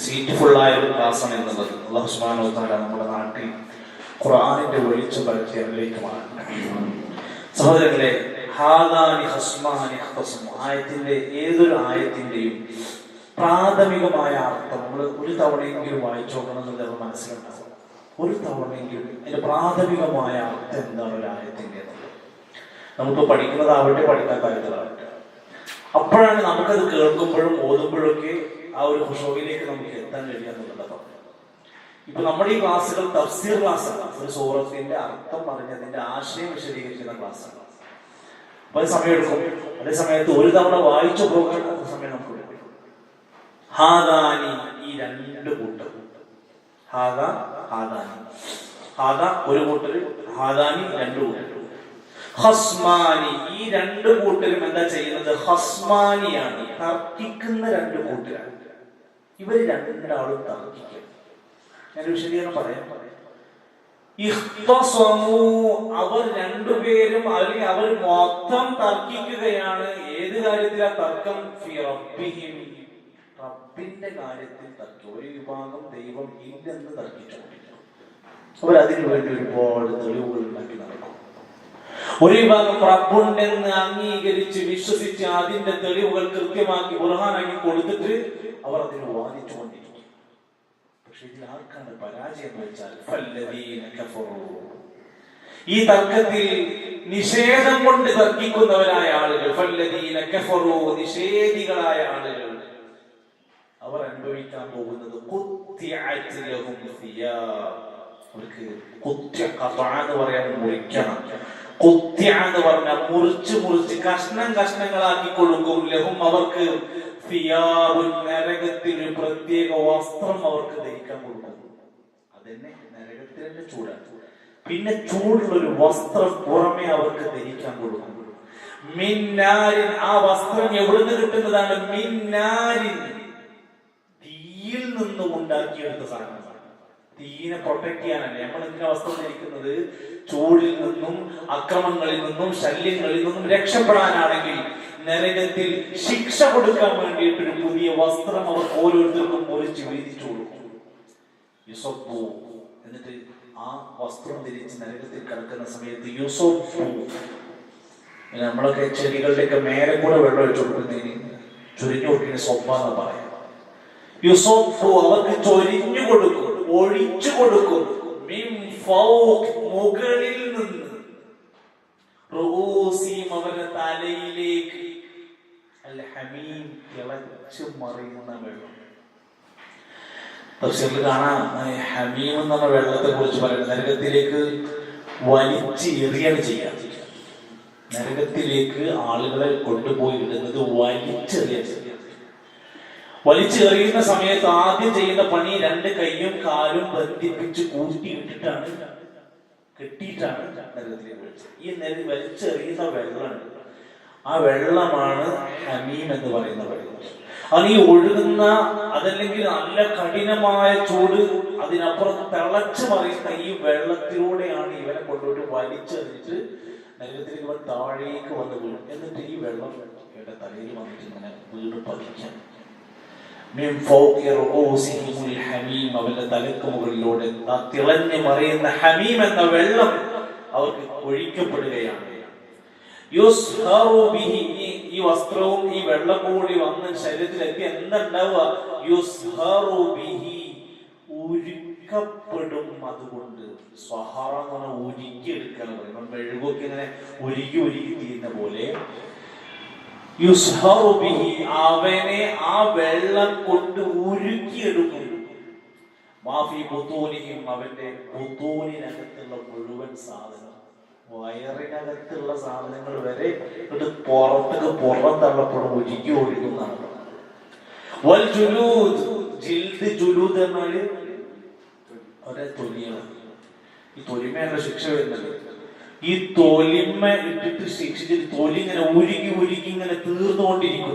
സീറ്റ് ഫുള്ളായ ഒരു ക്ലാസ്സാണ് എന്നുള്ളത്. അല്ലാഹു സുബ്ഹാനഹു വ തആല നമ്മുടെ നാട്ടിൽ ഖുർആനിന്റെ വെളിച്ചം പരത്തി അനുഗ്രഹിക്കുമാറാകട്ടെ. സഹോദരങ്ങളെ, ഹാദാനി ഖസ്മാനി ഖസ്മു ആയത്തിന്റെ ഏതൊരു ആയത്തിന്റെയും പ്രാഥമികമായ അർത്ഥം നമ്മൾ ഒരു തവണയെങ്കിലും വായിച്ചു നോക്കണം എന്നുള്ളത് മനസ്സിലുണ്ടാകും. ഒരു തവണയെങ്കിലും അതിന്റെ പ്രാഥമികമായ അർത്ഥം എന്താണ് ഒരു ആയത്തിന്റെ? നമുക്ക് പഠിക്കുന്നതാവട്ടെ പഠിക്കാത്താവട്ടെ, അപ്പോഴാണ് നമുക്കത് കേൾക്കുമ്പോഴും ഓതുമ്പോഴൊക്കെ ആ ഒരു ഖുശൂഇലേക്ക് നമുക്ക് എത്താൻ കഴിയുക എന്നുള്ളതാണ്. ഇപ്പൊ നമ്മുടെ ഈ ക്ലാസ്സുകൾ തഫ്സീർ ക്ലാസ്സാണ്. ഒരു സൂറത്തിന്റെ അർത്ഥം പറഞ്ഞതിന്റെ ആശയം വിശദീകരിക്കുന്ന ക്ലാസ്സാണ്. അപ്പൊ അത് സമയമെടുക്കും. അതേ സമയത്ത് ഒരു തവണ വായിച്ചു പോകാൻ സമയം നമുക്ക് വേണ്ടി. ഹാദാനി ഈ രണ്ട് കൂട്ടർ, ഹാദ ഹാദാനി, ഹാദ ഒരു കൂട്ടര്, ഹാദാനി രണ്ടു കൂട്ടര്. ഹസ്മാനി ഈ രണ്ട് കൂട്ടരും എന്താ ചെയ്യുന്നത്? ഹസ്മാനിയാണ്, തർക്കിക്കുന്ന രണ്ട് കൂട്ടരാണ്. ഇവര് രണ്ടാളും തർക്കിക്കും. ഞാൻ വിശദീകരണം പറയാം. അവർ രണ്ടുപേരും അല്ലെങ്കിൽ അവർ മൊത്തം തർക്കിക്കുകയാണ്. ഏത് കാര്യത്തിലാ തർക്കം? റബ്ബിന്റെ കാര്യത്തിൽ തർക്കം. ഒരു വിഭാഗം ദൈവം ഇല്ലെന്ന് തർക്കിച്ചുകൊണ്ടിരിക്കും. അവരതിനു വേണ്ടി ഒരുപാട് തെളിവുകൾ ഉണ്ടാക്കി നടക്കും. ഒരു വിഭാഗം റബ്ബുണ്ടെന്ന് അംഗീകരിച്ച് വിശ്വസിച്ച് അതിന്റെ തെളിവുകൾ കൃത്യമാക്കി ബുർഹാനാക്കി കൊടുത്തിട്ട് അവർ അതിന് വാദിച്ചുകൊണ്ടിരിക്കും. പക്ഷെ ഇതിൽ ആർക്കാണ് പരാജയം എന്ന് വെച്ചാൽ ഈ തർക്കത്തിൽ നിഷേധം കൊണ്ട് തർക്കിക്കുന്നവരായ ആളുകൾ, നിഷേധികളായ ആളുകൾ, അവർ അനുഭവിക്കാൻ പോകുന്നത് അവർക്ക് എന്ന് പറയാൻ മുറിക്കണം. എന്ന് പറഞ്ഞാൽ മുറിച്ച് മുറിച്ച് കഷ്ണം കഷ്ണങ്ങളാക്കി കൊടുക്കും. ലഹും അവർക്ക് നരകത്തിൽ ഒരു പ്രത്യേക വസ്ത്രം അവർക്ക് ധരിക്കാൻ കൊടുക്കും. അതന്നെ നരകത്തിൽ തന്നെ ചൂടാണ്. പിന്നെ ചൂടുള്ളൊരു വസ്ത്രം പുറമെ അവർക്ക് ധരിക്കാൻ കൊടുക്കും. മിന്നാരിൻ, ആ വസ്ത്രം എവിടുന്ന് കിട്ടുന്നതാണ്? മിന്നാരിൻ, തീയിൽ നിന്നും ഉണ്ടാക്കിയെടുത്ത സാധനമാണ്. തീനെ പ്രൊട്ടക്ട് ചെയ്യാനല്ലേ നമ്മൾ എന്തിനാ വസ്ത്രം ധരിക്കുന്നത്? ചൂടിൽ നിന്നും അക്രമങ്ങളിൽ നിന്നും ശല്യങ്ങളിൽ നിന്നും രക്ഷപ്പെടാനാണെങ്കിൽ നരകത്തിൽ ശിക്ഷ കൊടുക്കാൻ വേണ്ടിയിട്ടൊരു പുതിയ വസ്ത്രം അവർ ഓരോരുത്തർക്കും മുറിച്ച് വീതിച്ചു കൊടുക്കും. യുസബ്ബു, എന്നിട്ട് ആ വസ്ത്രം ധരിച്ച് നരകത്തിൽ കിടക്കുന്ന സമയത്ത് യുസബ്ബു, നമ്മളൊക്കെ ചെടികളുടെയൊക്കെ മേലെ കൂടെ വെള്ളം ഒഴിച്ചു കൊടുക്കുന്നതിന് ചൊരിഞ്ഞു കൊടുക്കുന്ന സ്വബ്ബ എന്ന് പറയാം. യുസബ്ബു, അവർക്ക് ചൊരിഞ്ഞു കൊടുക്കും. ഒഴിച്ചു കൊടുക്കും. മിൻ ഫൗഖ്, മുകളിൽ നിന്ന്, റൂസിഹിം, അവരുടെ തലയിലേക്ക്, അൽ ഹമീം, തിളച്ചു മറിയുന്ന വെള്ളം. തഫ്സീറിൽ കാണാം ഹമീം എന്ന വെള്ളത്തെ കുറിച്ച് പറയുന്നത് നരകത്തിലേക്ക് വലിച്ചെറിയാണ് ചെയ്യാൻ. നരകത്തിലേക്ക് ആളുകളെ കൊണ്ടുപോയി ഇടുന്നത് വലിച്ചെറിയുന്ന സമയത്ത് ആദ്യം ചെയ്യുന്ന പണി രണ്ട് കൈയും കാലും ബന്ധിപ്പിച്ച് കൂട്ടിയിട്ടിട്ടാണ്, കെട്ടിയിട്ടാണ് നരകത്തിലേക്ക് വലിച്ചത്. ഈ വലിച്ചെറിയുന്ന വെള്ളമുണ്ട്, ആ വെള്ളമാണ് ഹമീം എന്ന് പറയുന്ന വെള്ളം. അത് ഈ ഒഴുകുന്ന, അതല്ലെങ്കിൽ നല്ല കഠിനമായ ചൂട്, അതിനപ്പുറം തിളച്ചു മറിയുന്ന ഈ വെള്ളത്തിലൂടെയാണ് ഇവരെ കൊണ്ടുപോയിട്ട് വലിച്ചെറിഞ്ഞിട്ട് നരകത്തിലേക്ക് ഇവർ താഴേക്ക് വന്ന് വീഴും. എന്നിട്ട് ഈ വെള്ളം ഇവരുടെ തലയിൽ വന്നിട്ട് ഇങ്ങനെ വീട് പതിക്കാം. അവന്റെ തലക്ക് മുകളിലൂടെ തിളഞ്ഞു മറിയുന്ന ഹമീം എന്ന വെള്ളം അവർക്ക് ഒഴിക്കപ്പെടുകയാണ്. ഈ വസ്ത്രവും ഈ വെള്ളം കൂടി വന്ന് ശരീരത്തിലെത്തി എന്തുണ്ടാവുക? ഉരുക്കപ്പെടും. അതുകൊണ്ട് സ്വഹാറ എന്ന് പറഞ്ഞാൽ ഉരുക്കിയെടുക്കാൻ പറയും. മെഴുകൊക്കെ ഇങ്ങനെ ഉരുക്കി തീരുന്ന പോലെ അവനെ ആ വെള്ളം കൊണ്ട് ഉരുക്കിയെടുക്കും. മാഫി ബുത്തൂനിഹിം, അവന്റെ ബുത്തൂനിനകത്തുള്ള മുഴുവൻ സാധനം, വയറിനകത്തുള്ള സാധനങ്ങൾ വരെ പുറത്തള്ളപ്പെടും, ഉരുക്കി ഒഴുകുന്നതാണ്. വൽ ജുലൂദ്, ജിൽദ്, ജുലൂദ് എന്നാല് അവരെ തൊലിയാണ്. ഈ തൊലിമയുള്ള ശിക്ഷ വരുന്നത്. ഈ തൊലിമ ഇട്ടിട്ട് ശിക്ഷിച്ചിട്ട് തൊലി ഇങ്ങനെ ഉരുക്കി ഇങ്ങനെ തീർന്നുകൊണ്ടിരിക്കും.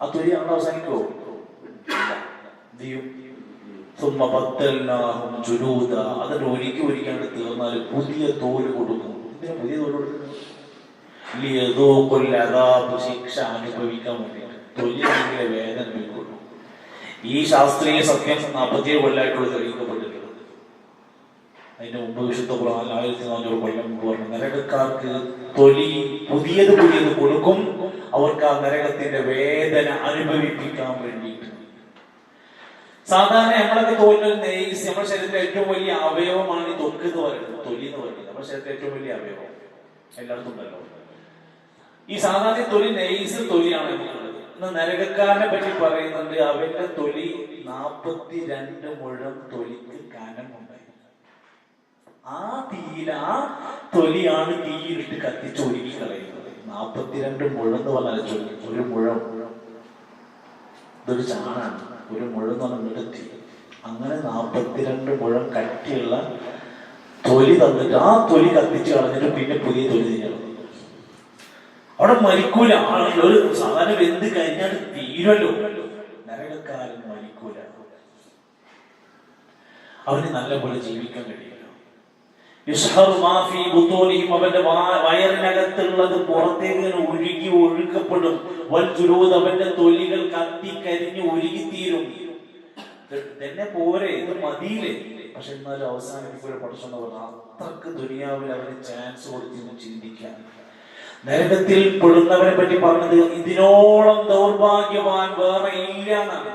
ആ തൊലി അവിടെ അവസാനിക്കുമോ? അതിന്റെ ഉരുക്കി തീർന്നാൽ പുതിയ തോല് കൊടുക്കും. എന്തിനാ പുതിയ തോല് കൊടുക്കുന്നത്? ശിക്ഷ അനുഭവിക്കാൻ വേണ്ടിയിട്ട്. തൊലി വേദന അനുഭവിക്കുള്ളൂ. ഈ ശാസ്ത്രീയ സത്യം 47 കൊല്ലമായിട്ടുള്ള തെളിയിക്കപ്പെട്ടിട്ടുണ്ട്. അതിന്റെ മുമ്പ് വിശുദ്ധ ഖുർആനിൽ 1400 കൊല്ലം മുമ്പ് പറഞ്ഞു, നരകക്കാർക്ക് തൊലി പുതിയത് കൊടുക്കും, അവർക്ക് ആ നരകത്തിന്റെ വേദന അനുഭവിപ്പിക്കാൻ വേണ്ടിയിട്ട്. സാധാരണ നമ്മളൊക്കെ തോലിനൊരു നെയ്സ്, നമ്മുടെ ശരീരത്തിലെ ഏറ്റവും വലിയ അവയവമാണ് ഈ ത്വക്ക് എന്ന് പറയുന്നത്, തൊലി എന്ന് പറയുന്നത്. നമ്മുടെ ശരീരത്തിലെ ഏറ്റവും വലിയ അവയവം എല്ലായിടത്തും ഉണ്ടല്ലോ. ഈ സാധാരണ തൊലി നെയ്സ് തൊലിയാണ് നമുക്കുള്ളത്. നരകക്കാരനെ പറ്റി പറയുന്നുണ്ട്, അവന്റെ തൊലി 42 മുഴം തൊലിക്ക് കനമുണ്ടായി. ആ തൊലിയാണ് തീയിലിട്ട് കത്തിച്ച് ഒരുക്കി കളയുന്നത്. 42 മുഴം എന്ന് പറഞ്ഞാൽ ഒരു മുഴം, ഇതൊരു ചാണാണ്. ഒരു മുഴം എന്ന് പറഞ്ഞാൽ തീ. അങ്ങനെ 42 മുഴം കട്ടിയുള്ള തൊലി തന്നിട്ട് ആ തൊലി കത്തിച്ച് കളഞ്ഞിട്ട് പിന്നെ പുതിയ തൊലി തിന്നണം. അവിടെ മരിക്കൂല ആളുകൾ. ഒരു സാധാരണ വെന്ത് കഴിഞ്ഞാൽ തീരല്ലോ. നരകക്കാരൻ മരിക്കൂല, അവന് നല്ലപോലെ ജീവിക്കാൻ കഴിയില്ല. അവന്റെ വയറിനകത്തുള്ളത് പുറത്തേക്ക് ഒഴുക്കപ്പെടും. അവന്റെ തൊലികൾ കത്തിക്കരിഞ്ഞ് ഉരുകിത്തീരും. തന്നെ പോരെ, ഇത് മതിയില്ലേ? പക്ഷെ എന്നാലും അവസാനിപ്പിക്കൂല. പഠിച്ചോണ്ട് പറഞ്ഞു, അത്രക്ക് ദുനിയാവിൽ അവന് ചാൻസ് കൊടുത്തിരുന്നു ചിന്തിക്കാൻ. നരകത്തിൽ പെടുന്നവരെ പറ്റി പറഞ്ഞത് ഇതിനോളം ദൗർഭാഗ്യവാൻ വേറെ ഇല്ല എന്നാണ്.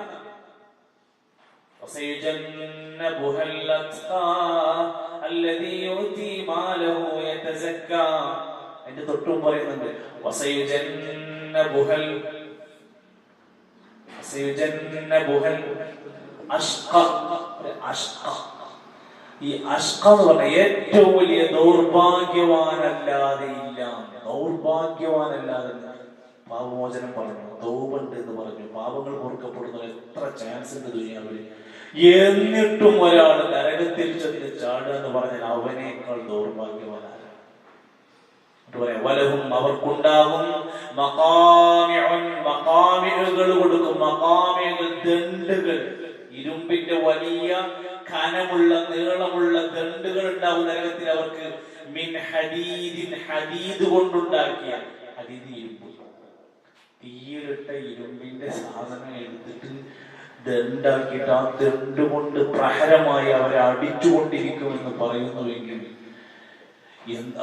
എന്റെ തൊട്ടും പറയുന്നുണ്ട്, ഈ അഷ്ഖ എന്ന് പറഞ്ഞ ഏറ്റവും വലിയ ദൗർഭാഗ്യവാനല്ലാതെ ഇല്ല. ദൗർഭാഗ്യവാനല്ലാതെ പാപമോചനം പറഞ്ഞു, തൗബണ്ട് എന്ന് പറഞ്ഞു, പാപങ്ങൾ പൊറുക്കപ്പെടുന്ന എത്ര ചാൻസ് ഉണ്ട് ദുനിയാവില്. എന്നിട്ടും ഒരാൾ നരകത്തിൽ ചെന്ന് ചാടുക എന്ന് പറഞ്ഞാൽ അവനേക്കാൾ ദൗർഭാഗ്യവാനാണ്. വലഹും, അവർക്കുണ്ടാകും മഖാമിഉകൾ കൊടുക്കും. മഖാമിഉകൾ, ദണ്ഡുകൾ, ഇരുമ്പിന്റെ വലിയ കനമുള്ള നീളമുള്ള ദണ്ഡുകൾ ഉണ്ടാവും നരകത്തിൽ അവർക്ക്. മിൻ ഹദീദിൻ, ഹദീദ് കൊണ്ടുണ്ടാക്കിയ, ഹദീദ് ഇരുമ്പ്, തീയിലിട്ട ഇരുമ്പിന്റെ സാധനം എടുത്തിട്ട് ദണ്ടാക്കിയിട്ട് ആ ദണ്ട് കൊണ്ട് പ്രഹരമായി അവരെ അടിച്ചുകൊണ്ടിരിക്കുമെന്ന് പറയുന്നുവെങ്കിൽ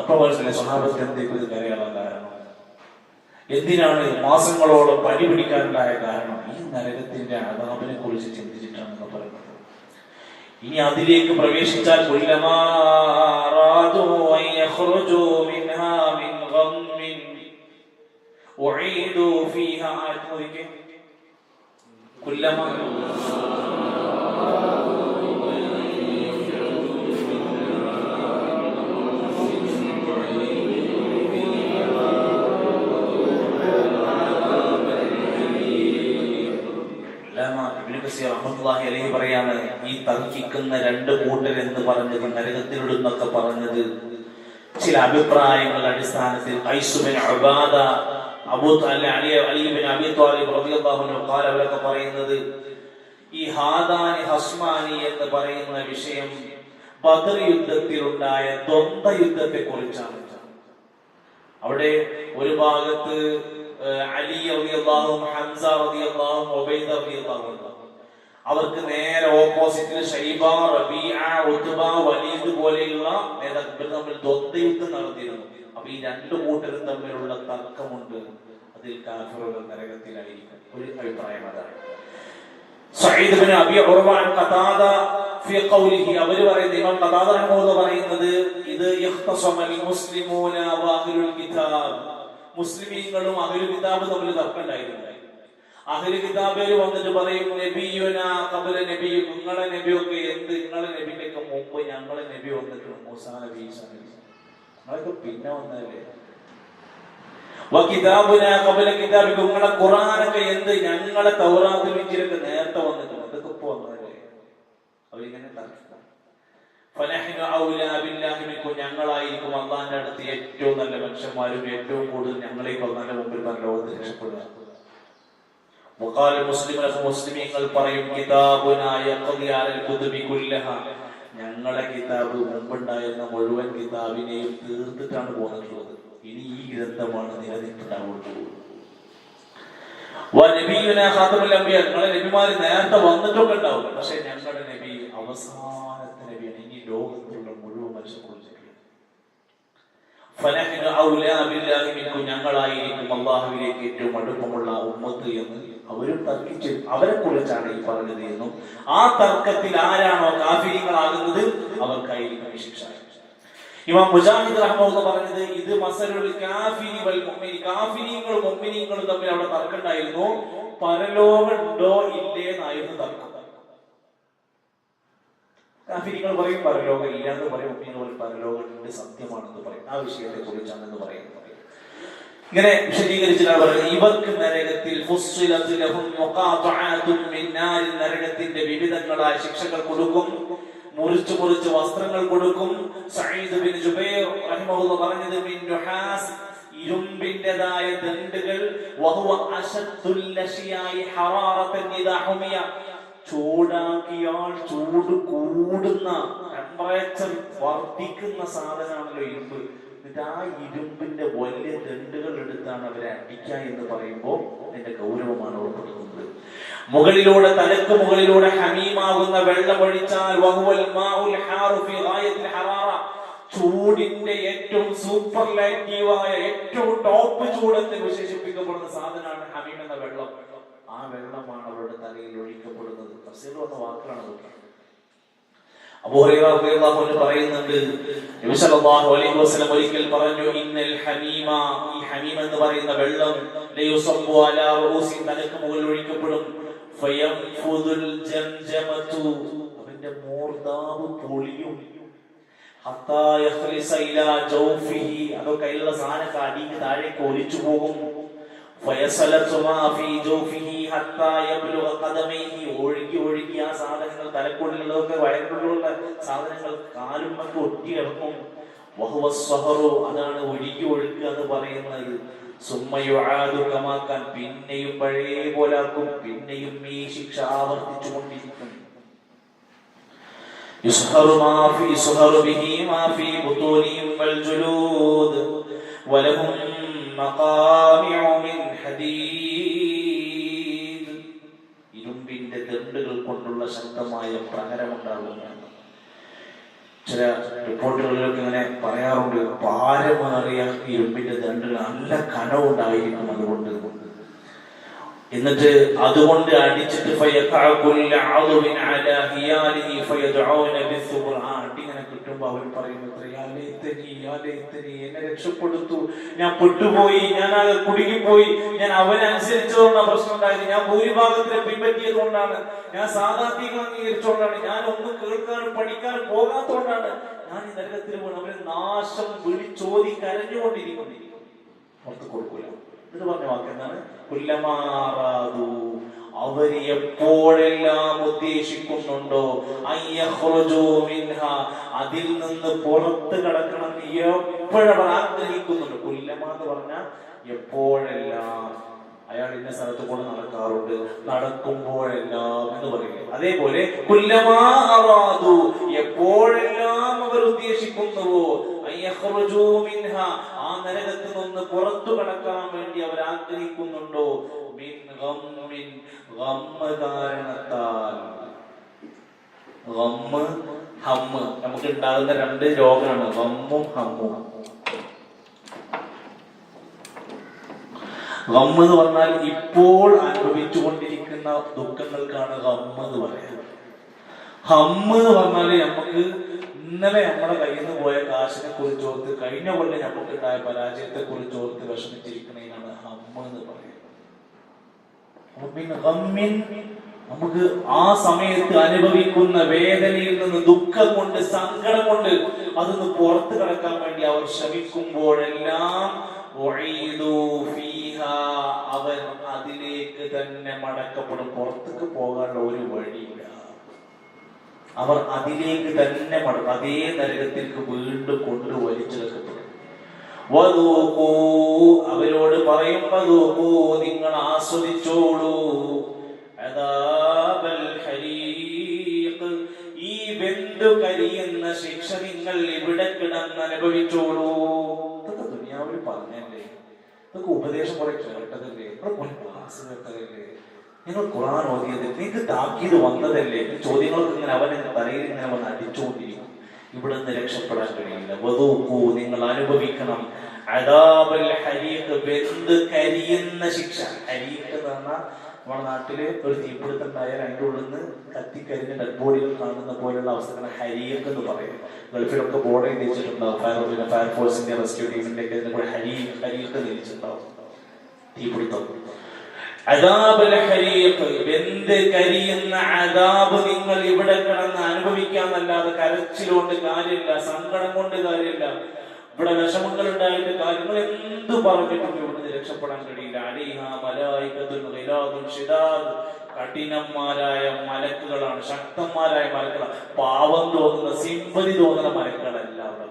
അപ്പൊ മനസ്സിലായി സ്വഹാബത്ത് എന്തെങ്കിലും കരയാനുള്ള കാരണം. എന്തിനാണ് മാസങ്ങളോളം പണി പിടിക്കാനുണ്ടായ കാരണം? ഈ നരകത്തിന്റെ അദാബിനെ കുറിച്ച് ചിന്തിച്ചിട്ടാണെന്ന് പറയുന്നത്. ഇനി അതിലേക്ക് പ്രവേശിച്ചാൽ കുല്ലമാ അറാദു അൻ യഖ്റുജു മിൻഹാ മിൻ ഗമ്മിൻ ഉഈദു ഫീഹാ കുല്ലമാ പറയാണ്, ഈ തർക്കിക്കുന്ന രണ്ട് കൂട്ടരെന്ന് പറഞ്ഞത്, നരകത്തിലിടുന്നൊക്കെ പറഞ്ഞത് ചില അഭിപ്രായങ്ങളുടെ അടിസ്ഥാനത്തിൽ അവരൊക്കെ പറയുന്നത് ഈ ഹാദാനി ഹസ്മാനി എന്ന് പറയുന്ന വിഷയം ബദർ യുദ്ധത്തിലുണ്ടായ ദ്വന്ദ്വ യുദ്ധത്തെ കുറിച്ചാണ്. അവിടെ ഒരു ഭാഗത്ത് അലി റളിയല്ലാഹു, ഹംസ റളിയല്ലാഹു, ഉബൈദ റളിയല്ലാഹു, അവർക്ക് നേരെ ഓപ്പോസിറ്റിൽ ഷൈബ, റബീഅ, ഉത്ബ, വലീദ് പോലെയുള്ള നേതാക്കൾ തമ്മിൽ ദ്വന്ദ്വയുദ്ധം നടത്തിയിരുന്നു. അപ്പൊ ഈ രണ്ടു കൂട്ടരും തമ്മിലുള്ള തർക്കമുണ്ട്, അതിൽ കാഫിറുകൾ നരകത്തിലായിരിക്കും. ഒരു അഭിപ്രായം അതാണ്. സഈദ് ഇബ്നു അബി ഉർവ ഖതാദ ഫീ ഖൗലിഹി, അവർ പറയുന്നത്, ഇമാം ഖതാദ റഹ്മഹുല്ലാഹ് പറയുന്നത്, ഇത് യഖ്തസമൽ മുസ്ലിമൂന വ അഹ്ലുൽ കിതാബ്, മുസ്ലിമീങ്ങളും അഹ്ലുൽ കിതാബ് തമ്മിൽ തർക്കമുണ്ടായിരുന്നു. അഹ്ലുൽ കിതാബിൽ വന്നിട്ട് പറയും, നബിയുന ഖബല നബി, നിങ്ങളെ നബിയൊക്കെ എന്ത്, നിങ്ങളെ നബിയൊക്കെ മുമ്പ് ഞങ്ങളെ നബി വന്നിട്ടുണ്ട്, മൂസാ നബി, ഈസാ നബി, നിങ്ങളൊക്കെ പിന്നെ വന്നല്ലേ. വകിതാബുന ഖബല കിതാബിക്കും, നിങ്ങളെ ഖുർആനൊക്കെ എന്ത്, ഞങ്ങളെ തൗറാത്തും ഇഞ്ചീലൊക്കെ നേരത്തെ വന്നിട്ടുണ്ട്, അതൊക്കെ ഇപ്പൊ വന്നതല്ലേ. അവരിങ്ങനെ തർക്കിക്കും. ഫനഹ്നു ഔലാ ബില്ലാഹി മിൻകും, ഞങ്ങളായിരിക്കും അല്ലാഹുവിന്റെ അടുത്ത് ഏറ്റവും നല്ല മനുഷ്യന്മാരും ഏറ്റവും കൂടുതൽ ഞങ്ങളേക്ക് അല്ലാഹുവിന്റെ മുമ്പിൽ പരലോകത്ത് രക്ഷപ്പെടുക. വഖാല മുസ്ലിമൂന, മുസ്ലിമീങ്ങൾ പറയും, കിതാബുനാ യഖ്ദി അലൽ കുതുബി കുല്ലഹ, ഞങ്ങളെ കിതാബ് മുമ്പുണ്ടായിരുന്ന മുഴുവൻ കിതാബിനെയും തീർത്തിട്ടാണ് പോന്നിട്ടുള്ളത്, ഇനി ഈ ഗ്രന്ഥമാണ് നിലനിൽപ്പുണ്ടാവുള്ളൂ. വനബിയുനാ ഖാതമുൽ അംബിയാ, ഞങ്ങളെ നബിമാർ നേരത്തെ വന്നിട്ടൊക്കെ ഉണ്ടാവും, പക്ഷെ ഞങ്ങളുടെ നബി അവസാനത്തെ നബിയാണ്, ഇനി ലോകത്തുള്ള മുഴുവൻ മനുഷ്യർക്കും. ഫനഹ്നു ഔലാ ബില്ലാഹി മിൻകും, ഞങ്ങളായിരിക്കും അല്ലാഹുവിലേക്ക് ഏറ്റവും അടുപ്പമുള്ള ഉമ്മത്ത് എന്ന് അവരും തർക്കിച്ചു. അവരെ കുറിച്ചാണ് ഈ പറഞ്ഞത് എന്നും ആ തർക്കത്തിൽ ആരാണോ കാഫിരീങ്ങളാകുന്നത് അവർക്കായിരിക്കും ശിക്ഷ. ഇമാം മുജാഹിദ് റഹ്മത്തുള്ളാഹി പറഞ്ഞത്, ഇത് മസലുൽ കാഫിരി വൽ മുഅ്മിനി, കാഫിരീങ്ങളും മുഅ്മിനീങ്ങളും തമ്മിൽ അവിടെ തർക്കമുണ്ടായിരുന്നു, പരലോകമുണ്ടോ ഇല്ലേ എന്നായിരുന്നു തർക്കം. കാഫിരീങ്ങൾ പറയും പരലോകം ഇല്ല എന്ന് പറയും, മുഅ്മിനീങ്ങൾ പറയും പരലോകമുണ്ട്, സത്യമാണെന്ന് പറയും. ആ വിഷയത്തെ കുറിച്ചാണെന്ന് പറയുന്നത്. ഇങ്ങനെ വിശദീകരിച്ചിട്ടാണ് പറയുന്നത്, ഇവർക്ക് നരകത്തിൽ നരകത്തിന്റെ വിവിധങ്ങളായ ശിക്ഷകൾ കൊടുക്കും, മുറിച്ചു മുറിച്ച് വസ്ത്രങ്ങൾ കൊടുക്കും. സഈദ് ബിൻ ജുബൈർ റഹിമഹുല്ലാഹ് പറഞ്ഞത്, മിൻ നുഹാസ്, ഇരുമ്പിന്റേതായ ദണ്ഡുകൾ, വഹുവ അശദ്ദുൽ അശ്യാഇ ഹറാറതൻ ഇദാ ഹുമിയ, ചൂടാക്കിയാൽ ചൂട് കൂടുന്ന, ടെമ്പറേച്ചർ വർദ്ധിക്കുന്ന സാധനമാണല്ലോ ഇരുമ്പ്. എന്നിട്ട് ആ ഇരുമ്പിന്റെ വലിയ ദണ്ഡുകൾ എടുത്താണ് അവരെ അടിക്കുക എന്ന് പറയുമ്പോൾ അതിന്റെ ഗൗരവമാണ് ഓർപ്പെടുന്നത്. മുകളിലൂടെ, തലക്ക് മുകളിലൂടെ ഹമീമാകുന്ന വെള്ളം ഒഴിച്ചാൽ വഹുവൽ മാഉൽ ഹാറു ഫീ ഗായത്തിൽ ഹറാറ, ചൂടിന്റെ ഏറ്റവും സൂപ്പർലാറ്റീവായ ഏറ്റവും ടോപ്പ് ചൂടെന്ന് വിശേഷിപ്പിക്കപ്പെടുന്ന സാധനമാണ് ഹമീം എന്ന വെള്ളം. ആ വെള്ളമാണ് അവരുടെ തലയിൽ ഒഴിക്കപ്പെടുന്നത്. തഫ്സീറിൽ വന്ന വാക്കുകളാണ് നോക്കുന്നത്. അബൂ ഹുറൈറ റളിയല്ലാഹു അൻഹു പറയുന്നുണ്ട്, നബി സല്ലല്ലാഹു അലൈഹി വസല്ലം ഒരിക്കൽ പറഞ്ഞു, ഇന്നൽ ഹമീമ, ഈ ഹമീം എന്ന് പറയുന്ന വെള്ളം, ലയുസബ്ബു അലാ റൂസി, തലക്ക് മുകളിൽ ഒഴിക്കപ്പെടും, ഫയംഫുദുൽ ജംജമതു, അവന്റെ മൂർദാവ് പൊളിയും, ഹത്താ യഖ്ലിസ ഇലാ ജൗഫിഹി, അതോ കയ്യിലുള്ള സാധനങ്ങൾ അടിക്ക് താഴേക്ക് ഒലിച്ചു പോകും. ഫയസലതു മാ ഫീ ജൗഫിഹി ഹത്താ യബ്ലുഗ ഖദമൈഹി, ഒഴുകി ഒഴുകി ആ സാധനങ്ങൾ, തലക്കുള്ളിലുള്ളതൊക്കെ വയറിലുള്ള സാധനങ്ങൾ കാലുമൊക്കെ ഒട്ടി കിടക്കും. വഹുവ സ്വഹറു, അതാണ് ഒഴുകി ഒഴുക്കുക എന്ന് പറയുന്നത്. സുമ്മ യുആദു കമാ കാൻ, പിന്നെയും പഴയ പോലാക്കും, പിന്നെയും ഈ ശിക്ഷ ആവർത്തിച്ചു കൊണ്ടിരിക്കും. യുസ്ഹറു മാ ഫീ സുഹറു ബിഹി മാ ഫീ ബുതൂനിഹിം വൽ ജുലൂദ് വലഹും മഖാമിഉ മിൻ ഹദീദ്, ഇരുമ്പിന്റെ ദണ്ഡുകൾ കൊണ്ടുള്ള ശക്തമായ പ്രഹരമുണ്ടാകും. ചില റിപ്പോർട്ടുകളിലൊക്കെ ഇങ്ങനെ പറയാറുണ്ട്, പാരമേറിയ ഇരുമ്പിന്റെ ദണ്ഡുകൾ, നല്ല കനവുണ്ടായിരിക്കും. അതുകൊണ്ട് എന്നിട്ട് അതുകൊണ്ട് അടിച്ചിട്ട് ഇങ്ങനെ കിട്ടുമ്പോ അവൻ പറയുന്നത് എന്നെ രക്ഷപ്പെടുത്തു, ഞാൻ പെട്ടുപോയി, ഞാൻ അത് കുടുങ്ങിപ്പോയി, ഞാൻ അവനെ അനുസരിച്ചതുകൊണ്ടാണ് പ്രശ്നം ഉണ്ടായത്, ഞാൻ ഭൂരിഭാഗത്തിനെ പിൻപറ്റിയത് കൊണ്ടാണ്, ഞാൻ സാധാരണ അംഗീകരിച്ചുകൊണ്ടാണ്, ഞാൻ ഒന്നും കേൾക്കാനും പഠിക്കാനും പോകാത്തതുകൊണ്ടാണ് ഞാൻ ഈ നരകത്തിൽ വീണ്. അവന് നാശം വിളിച്ചോതി കരഞ്ഞുകൊണ്ടിരിക്കുന്നു, പുറത്ത് കൊടുക്കൂല. ഇത് പറഞ്ഞ വാക്ക് എന്താണ്? കുല്ലമാറാദു, അവര് എപ്പോഴെല്ലാം ഉദ്ദേശിക്കുന്നുണ്ടോ അതിൽ നിന്ന് പുറത്ത് കടക്കണം എപ്പോഴവർ ആഗ്രഹിക്കുന്നുണ്ട്. കുല്ലമാ എന്ന് പറഞ്ഞാൽ എപ്പോഴെല്ലാം. അയാൾ ഇന്ന സ്ഥലത്ത് കൂടെ നടക്കാറുണ്ട്, നടക്കുമ്പോഴെല്ലാം എന്ന് പറയുന്നത്. അതേപോലെ കുല്ലമാ അറാദു, എപ്പോഴെല്ലാം അവർ ഉദ്ദേശിക്കുന്നുവോ ആ നരകത്തിൽ നിന്ന് പുറത്തു കടക്കാൻ വേണ്ടി അവർ ആഗ്രഹിക്കുന്നുണ്ടോ, കാരണത്താൽ. നമുക്ക് ഉണ്ടാകുന്ന രണ്ട് രോഗമാണ് ഗമ്മും ഹമ്മും. ഗമ്മ് എന്ന് പറഞ്ഞാൽ ഇപ്പോൾ അനുഭവിച്ചുകൊണ്ടിരിക്കുന്ന ദുഃഖങ്ങൾക്കാണ് ഗമ്മ് എന്ന് പറയുന്നത്. ഹമ്മ് എന്ന് പറഞ്ഞാല് നമുക്ക് ഇന്നലെ നമ്മുടെ കയ്യിൽ നിന്ന് പോയ കാശിനെ കുറിച്ച് ഓർത്ത്, കഴിഞ്ഞ കൊല്ലം നമുക്ക് ഉണ്ടായ പരാജയത്തെ കുറിച്ച് ഓർത്ത് വിഷമിച്ചിരിക്കുന്നതിനാണ് ഹമ്മ് എന്ന് പറയുന്നത്. നമുക്ക് ആ സമയത്ത് അനുഭവിക്കുന്ന വേദനയിൽ നിന്ന്, ദുഃഖം കൊണ്ട്, സങ്കടം കൊണ്ട് അതൊന്ന് പുറത്തു കടക്കാൻ വേണ്ടി അവർ ശ്രമിക്കുമ്പോഴെല്ലാം അവൻ അതിലേക്ക് തന്നെ മടക്കപ്പെടും. പുറത്തേക്ക് പോകാനുള്ള ഒരു വഴിയില്ല. അവർ അതിലേക്ക് തന്നെ മടക്കും, അതേ നരകത്തിലേക്ക് വീണ്ടും കൊണ്ട് വലിച്ചെടുക്കപ്പെടും. അവരോട് പറയും, നിങ്ങൾ ആസ്വദിച്ചോളൂ ഈ വെന്തു കരിയുന്ന ശിക്ഷ നിങ്ങൾ ഇവിടെ കിടന്ന് അനുഭവിച്ചോളൂ. ഇതൊക്കെ ദുനിയാവിൽ പറഞ്ഞല്ലേ, ഇതൊക്കെ ഉപദേശം കുറെ കേട്ടതല്ലേ, ക്ലാസ് കേട്ടതല്ലേ, നിങ്ങൾ ഖുർആൻ ഓതിയത്, നിങ്ങൾക്ക് താക്കീത് വന്നതല്ലേ. ചോദ്യങ്ങളൊക്കെ ഇങ്ങനെ അവനെ തലയിൽ ഇങ്ങനെ വന്ന് അടിച്ചുകൊണ്ടിരിക്കും. ഇവിടെ നിന്ന് രക്ഷപ്പെടാൻ കഴിയില്ല. വദൂഖൂ, നിങ്ങൾ അനുഭവിക്കണം അദാബൽ ഹരീഖ്, വെന്ത് കരിയുന്ന ശിക്ഷ. ഹരീഖ് എന്ന് പറഞ്ഞാൽ നമ്മുടെ നാട്ടില് ഒരു തീപിടുത്തുണ്ടായാൽ അതിൻ്റെ ഉള്ളിൽ നിന്ന് കത്തിക്കരിഞ്ഞ ഡെഡ് ബോഡികൾ കാണുന്ന പോലെയുള്ള അവസ്ഥകളാണ് ഹരീഖ് എന്ന് പറയുന്നത്. ഗൾഫിലൊക്കെ ബോർഡ് എഴുതിച്ചിട്ടുണ്ടാവും, ഫയർഫോഴ്സിന്റെ റെസ്ക്യൂ ടീമിന്റെ ഒക്കെ കൂടെ ഹരീഖ് തിരിച്ചിട്ടുണ്ടാവും. തീപിടുത്തം അദാബൽ ഹരീഖ്, വെന്ത് കരിയുന്ന അദാബ് നിങ്ങൾ ഇവിടെ കിടന്ന് അനുഭവിക്കാന്നല്ലാതെ കരച്ചിലുകൊണ്ട് കാര്യമില്ല, സങ്കടം കൊണ്ട് കാര്യമില്ല, ഇവിടെ വിഷമങ്ങൾ ഉണ്ടായിട്ട് കാര്യങ്ങൾ എന്ത് പറഞ്ഞിട്ടും ഇവിടുന്ന് രക്ഷപ്പെടാൻ കഴിയില്ല. അലൈഹാ മലായികത്തുൻ ഗിലാദുൻ ശിദാദ്, കഠിനന്മാരായ മലക്കുകളാണ്, ശക്തന്മാരായ മലക്കുകളാണ്. പാവം തോന്നുന്ന, സിമ്പതി തോന്നുന്ന മലക്കുകളല്ല അവിടെ.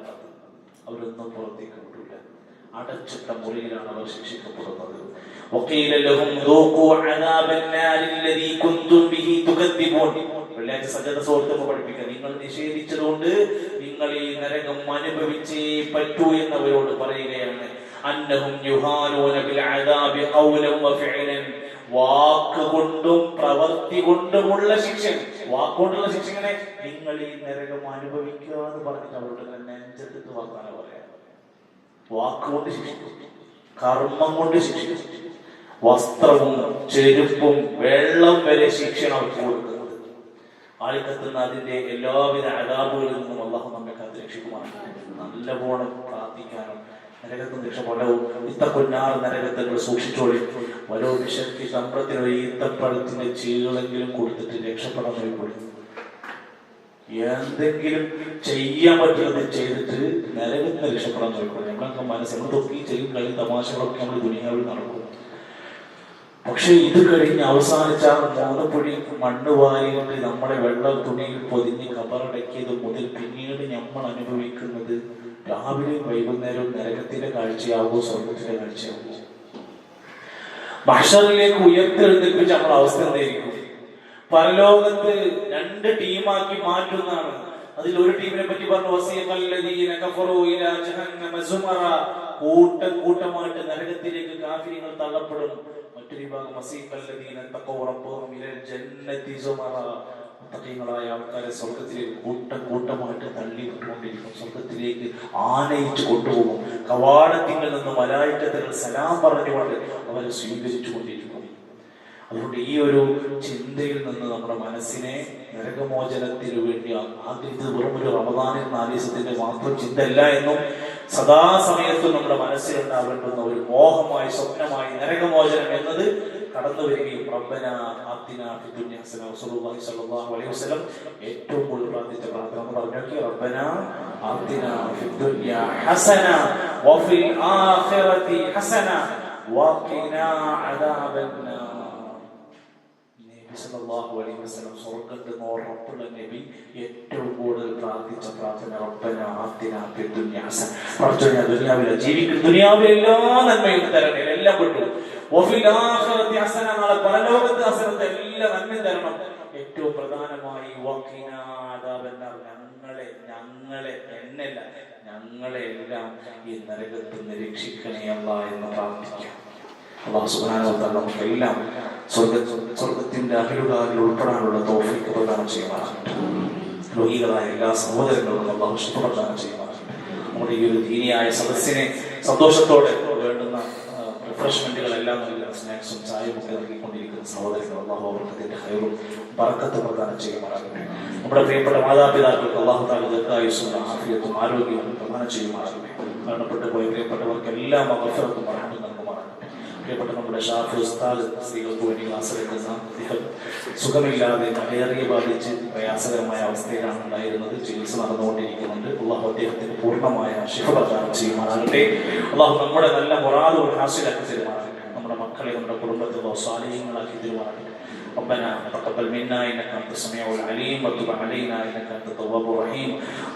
അവരൊന്നും പുറത്തേക്ക് വിടില്ല, അടച്ചിട്ട മുറിയിലാണ് അവർ ശിക്ഷിക്കപ്പെടുന്നത്. വെള്ളിയാഴ്ച സജ്ജത സുഹൃത്തുക്കൾ പഠിപ്പിക്കുക, നിങ്ങൾ നിഷേധിച്ചതുകൊണ്ട് നിങ്ങൾ ഈ നരകം അനുഭവിച്ചേ പറ്റൂ എന്നവരോട് പറയുകയാണ്. അന്നഹും യുഹാനൂന ബിൽ അദാബി ഖൗലൻ വഫിഅലൻ, വാക്കുകൊണ്ടും പ്രവൃത്തി കൊണ്ടുമുള്ള ശിക്ഷ. വാക്കുകൊണ്ടുള്ള ശിക്ഷ ഇങ്ങനെ നിങ്ങൾ ഈ നരകം അനുഭവിക്കുക എന്ന് പറഞ്ഞിട്ട് അവരോട് തന്നെ നെഞ്ചെടുത്ത് വർത്താനം പറയാം. വാക്കുകൊണ്ട് ശിക്ഷിക്കും, കർമ്മം കൊണ്ട് ശിക്ഷിക്കും, വസ്ത്രവും ചെരുപ്പും വെള്ളം വരെ ശിക്ഷണം അവർക്ക് കൊടുക്കുന്നത്. ആളിക്കത്തുന്ന അതിന്റെ എല്ലാവിധ അദാബുകളിൽ നിന്നും അല്ലാഹു നമ്മെ കാത്ത് രക്ഷിക്കുമാറാകട്ടെ. നല്ലപോലെ പ്രാർത്ഥിക്കാനും നരകത്തിൽ രക്ഷപ്പെടവും. ഇത്തക്കൊന്നാർ നരകത്തിൽ സൂക്ഷിച്ചോളി. വലോ വിശക്തി സമ്പ്രത്തിനൊരു ഈത്തപ്പഴത്തിന്റെ ചീകളെങ്കിലും കൊടുത്തിട്ട് രക്ഷപ്പെടാൻ കഴിയും. എന്തെങ്കിലും ചെയ്യാൻ പറ്റുന്നത് ചെയ്തിട്ട് നരകത്തിന് രക്ഷപ്പെടാൻ നോക്കണം. നമ്മളൊക്കെ നമ്മൾ തൊക്കി ചെയ്യും കളി തമാശകളൊക്കെ നമ്മൾ ദുനിയാവിൽ നടക്കും. പക്ഷെ ഇത് കഴിഞ്ഞ് അവസാനിച്ച 3 പൊടി മണ്ണ് വാരിയിട്ട് നമ്മുടെ വെള്ളം തുണിയിൽ പൊതിഞ്ഞ് കബറടക്കിയത് മുതൽ പിന്നീട് നമ്മൾ അനുഭവിക്കുന്നത് രാവിലെയും വൈകുന്നേരവും നരകത്തിന്റെ കാഴ്ചയാവോ സ്വർഗത്തിന്റെ കാഴ്ചയാവോ? മഹ്ശറിലേക്ക് ഉയർത്തെഴുന്നേൽപ്പിച്ച നമ്മുടെ അവസ്ഥ എന്തായിരിക്കും? പരലോകത്ത് 2 ടീമാക്കി മാറ്റുന്നതാണ്. അതിൽ ഒരു ടീമിനെ പറ്റി പറഞ്ഞു, വസീഖല്ലദീന കഫറൂ ഇലാ ജഹന്നമ സുമറ, കൂട്ടമായിട്ട് നരകത്തിലേക്ക് കാഫിറുകൾ തള്ളപ്പെടും. മറ്റൊരു വിഭാഗം വസീഖല്ലദീന തഖവ റബ്ബഹും ഇലൽ ജന്നതി സുമറ, മുത്തഖീങ്ങളായ ആൾക്കാരെ സ്വർഗത്തിലേക്ക് കൂട്ടമായിട്ട് തള്ളിവിട്ടുകൊണ്ടിരിക്കും. സ്വർഗത്തിലേക്ക് ആനയിച്ചു കൊണ്ടുപോകും. കവാടത്തിൽ നിന്ന് മലായികത്തുകൾ സലാം പറഞ്ഞുകൊണ്ട് അവരെ സ്വീകരിച്ചു കൊണ്ടിരിക്കും. അതുകൊണ്ട് ഈ ഒരു ചിന്തയിൽ നിന്ന് നമ്മുടെ മനസ്സിനെ നരകമോചനത്തിന് വേണ്ടി ഇത് വെറും ഒരു റമദാനിൽ 4 ദിവസത്തിന്റെ മാത്രം ചിന്തയല്ല എന്നും സദാസമയത്തും നമ്മുടെ മനസ്സിലുണ്ടാവേണ്ടുന്ന ഒരു മോഹമായി, സ്വപ്നമായി നരകമോചനം എന്നത് കടന്നു വരികയും റബ്ബനാ ആതിനാ ഫിദ്ദുനിയ ഹസന, റസൂലുള്ളാഹി സ്വല്ലല്ലാഹു അലൈഹി വസല്ലം ഏറ്റവും കൂടുതൽ പ്രാർത്ഥിച്ച പ്രാർത്ഥന എന്ന് പറഞ്ഞാൽ റബ്ബനാ ആതിനാ ഫിദ്ദുനിയ ഹസന വഫിൽ ആഖിറതി ഹസന വഖിനാ അദാബന്നാർ. സല്ലല്ലാഹു അലൈഹി വസല്ലം സ്വർഗ്ഗത്തിൽ നിന്ന് ഉറപ്പുള്ള നബി ഏറ്റവും കൂടുതൽ പ്രാർത്ഥിച്ച പ്രാർത്ഥന റബ്ബനാ ആതിനാ ഫിദ്ദുനിയ ഹസന. പടച്ചോനെ ദുനിയാവിലെ ജീവിക്കുന്ന ദുനിയാവിലെ എല്ലാ നന്മയും തരണേ, എല്ലാം വിട്ടു. വഫിൽ ആഖിറതി ഹസന, നാളെ പരലോകത്തെ ഹസനത്തെ എല്ലാ നന്മയും തരണം. ഏറ്റവും പ്രധാനമായി വഖിനാ അദാബന്നാർ, ഞങ്ങളെ എല്ലാം ഈ നരകത്തിൽ നിന്ന് രക്ഷിക്കണേ അല്ലാഹ് എന്ന് പ്രാർത്ഥിക്കാം. അല്ലാഹു സുബ്ഹാനഹു വ തആല നമുക്കെല്ലാം സ്വർഗത്തിന്റെ അഹിലുകാരിൽ ഉൾപ്പെടാനുള്ള തൗഫീഖ് പ്രദാനം ചെയ്യുമാറാകട്ടെ. ലോഹികളായ എല്ലാ സഹോദരങ്ങളോടും അല്ലാഹു ശുക്ർ പ്രദാനം ചെയ്യുമാറാകട്ടെ. നമ്മുടെ ഈ ഒരു ദീനിയായ സദസ്സിനെ സന്തോഷത്തോടെ വേണ്ടുന്ന റിഫ്രഷ്മെന്റുകളെല്ലാം നൽകുന്ന സ്നാക്സും ചായയും ഒക്കെ നൽകിക്കൊണ്ടിരിക്കുന്ന സഹോദരങ്ങൾ അല്ലാഹു അവർക്കതിന്റെ ഖൈറും ബറക്കത്തും പ്രദാനം ചെയ്യുമാറാകട്ടെ. നമ്മുടെ പ്രിയപ്പെട്ട മാതാപിതാക്കൾക്ക് അല്ലാഹു തആല ദീർഘായുസ്സും ആഫിയത്തും ആരോഗ്യവും പ്രദാനം ചെയ്യുമാറാകട്ടെ. മരണപ്പെട്ടു പോയ പ്രിയപ്പെട്ടവർക്കെല്ലാം മഗ്ഫിറത്തും റഹ്മത്തും നൽകുമാറാകട്ടെ. പ്രിയപ്പെട്ട നമ്മുടെ ഷാഫി ഉസ്താദ് സ്ത്രീകൾക്ക് വേണ്ടി ക്ലാസ് എടുക്കുന്ന അദ്ദേഹം സുഖമില്ലാതെ മലേറിയ ബാധിച്ച് പ്രയാസകരമായ അവസ്ഥയിലാണ് ഉണ്ടായിരുന്നത്. ചികിത്സ നടന്നുകൊണ്ടിരിക്കുന്നുണ്ട്. അള്ളാഹു അദ്ദേഹത്തിന് പൂർണ്ണമായ ശിഫ പ്രദാനം ചെയ്യുമാറാകട്ടെ. അള്ളാഹു നമ്മുടെ നല്ല മുറാദുകൾ ഹാസിലാക്കി തരുമാറാകട്ടെ. നമ്മുടെ മക്കളെ, നമ്മുടെ കുടുംബത്തെ സ്വാലിഹീങ്ങളാക്കി തരുമാറാകട്ടെ. ربنا تقبل منا انك انت السميع العليم وتب علينا انك انت التواب الرحيم.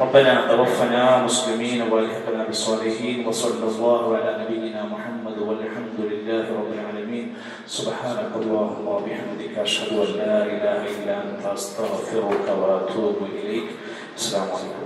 ربنا توفنا مسلمين والحقنا بالصالحين وصلى الله على نبينا محمد والحمد لله رب العالمين. سبحانك اللهم وبحمدك اشهد ان لا اله الا انت استغفرك واتوب اليك. السلام عليكم.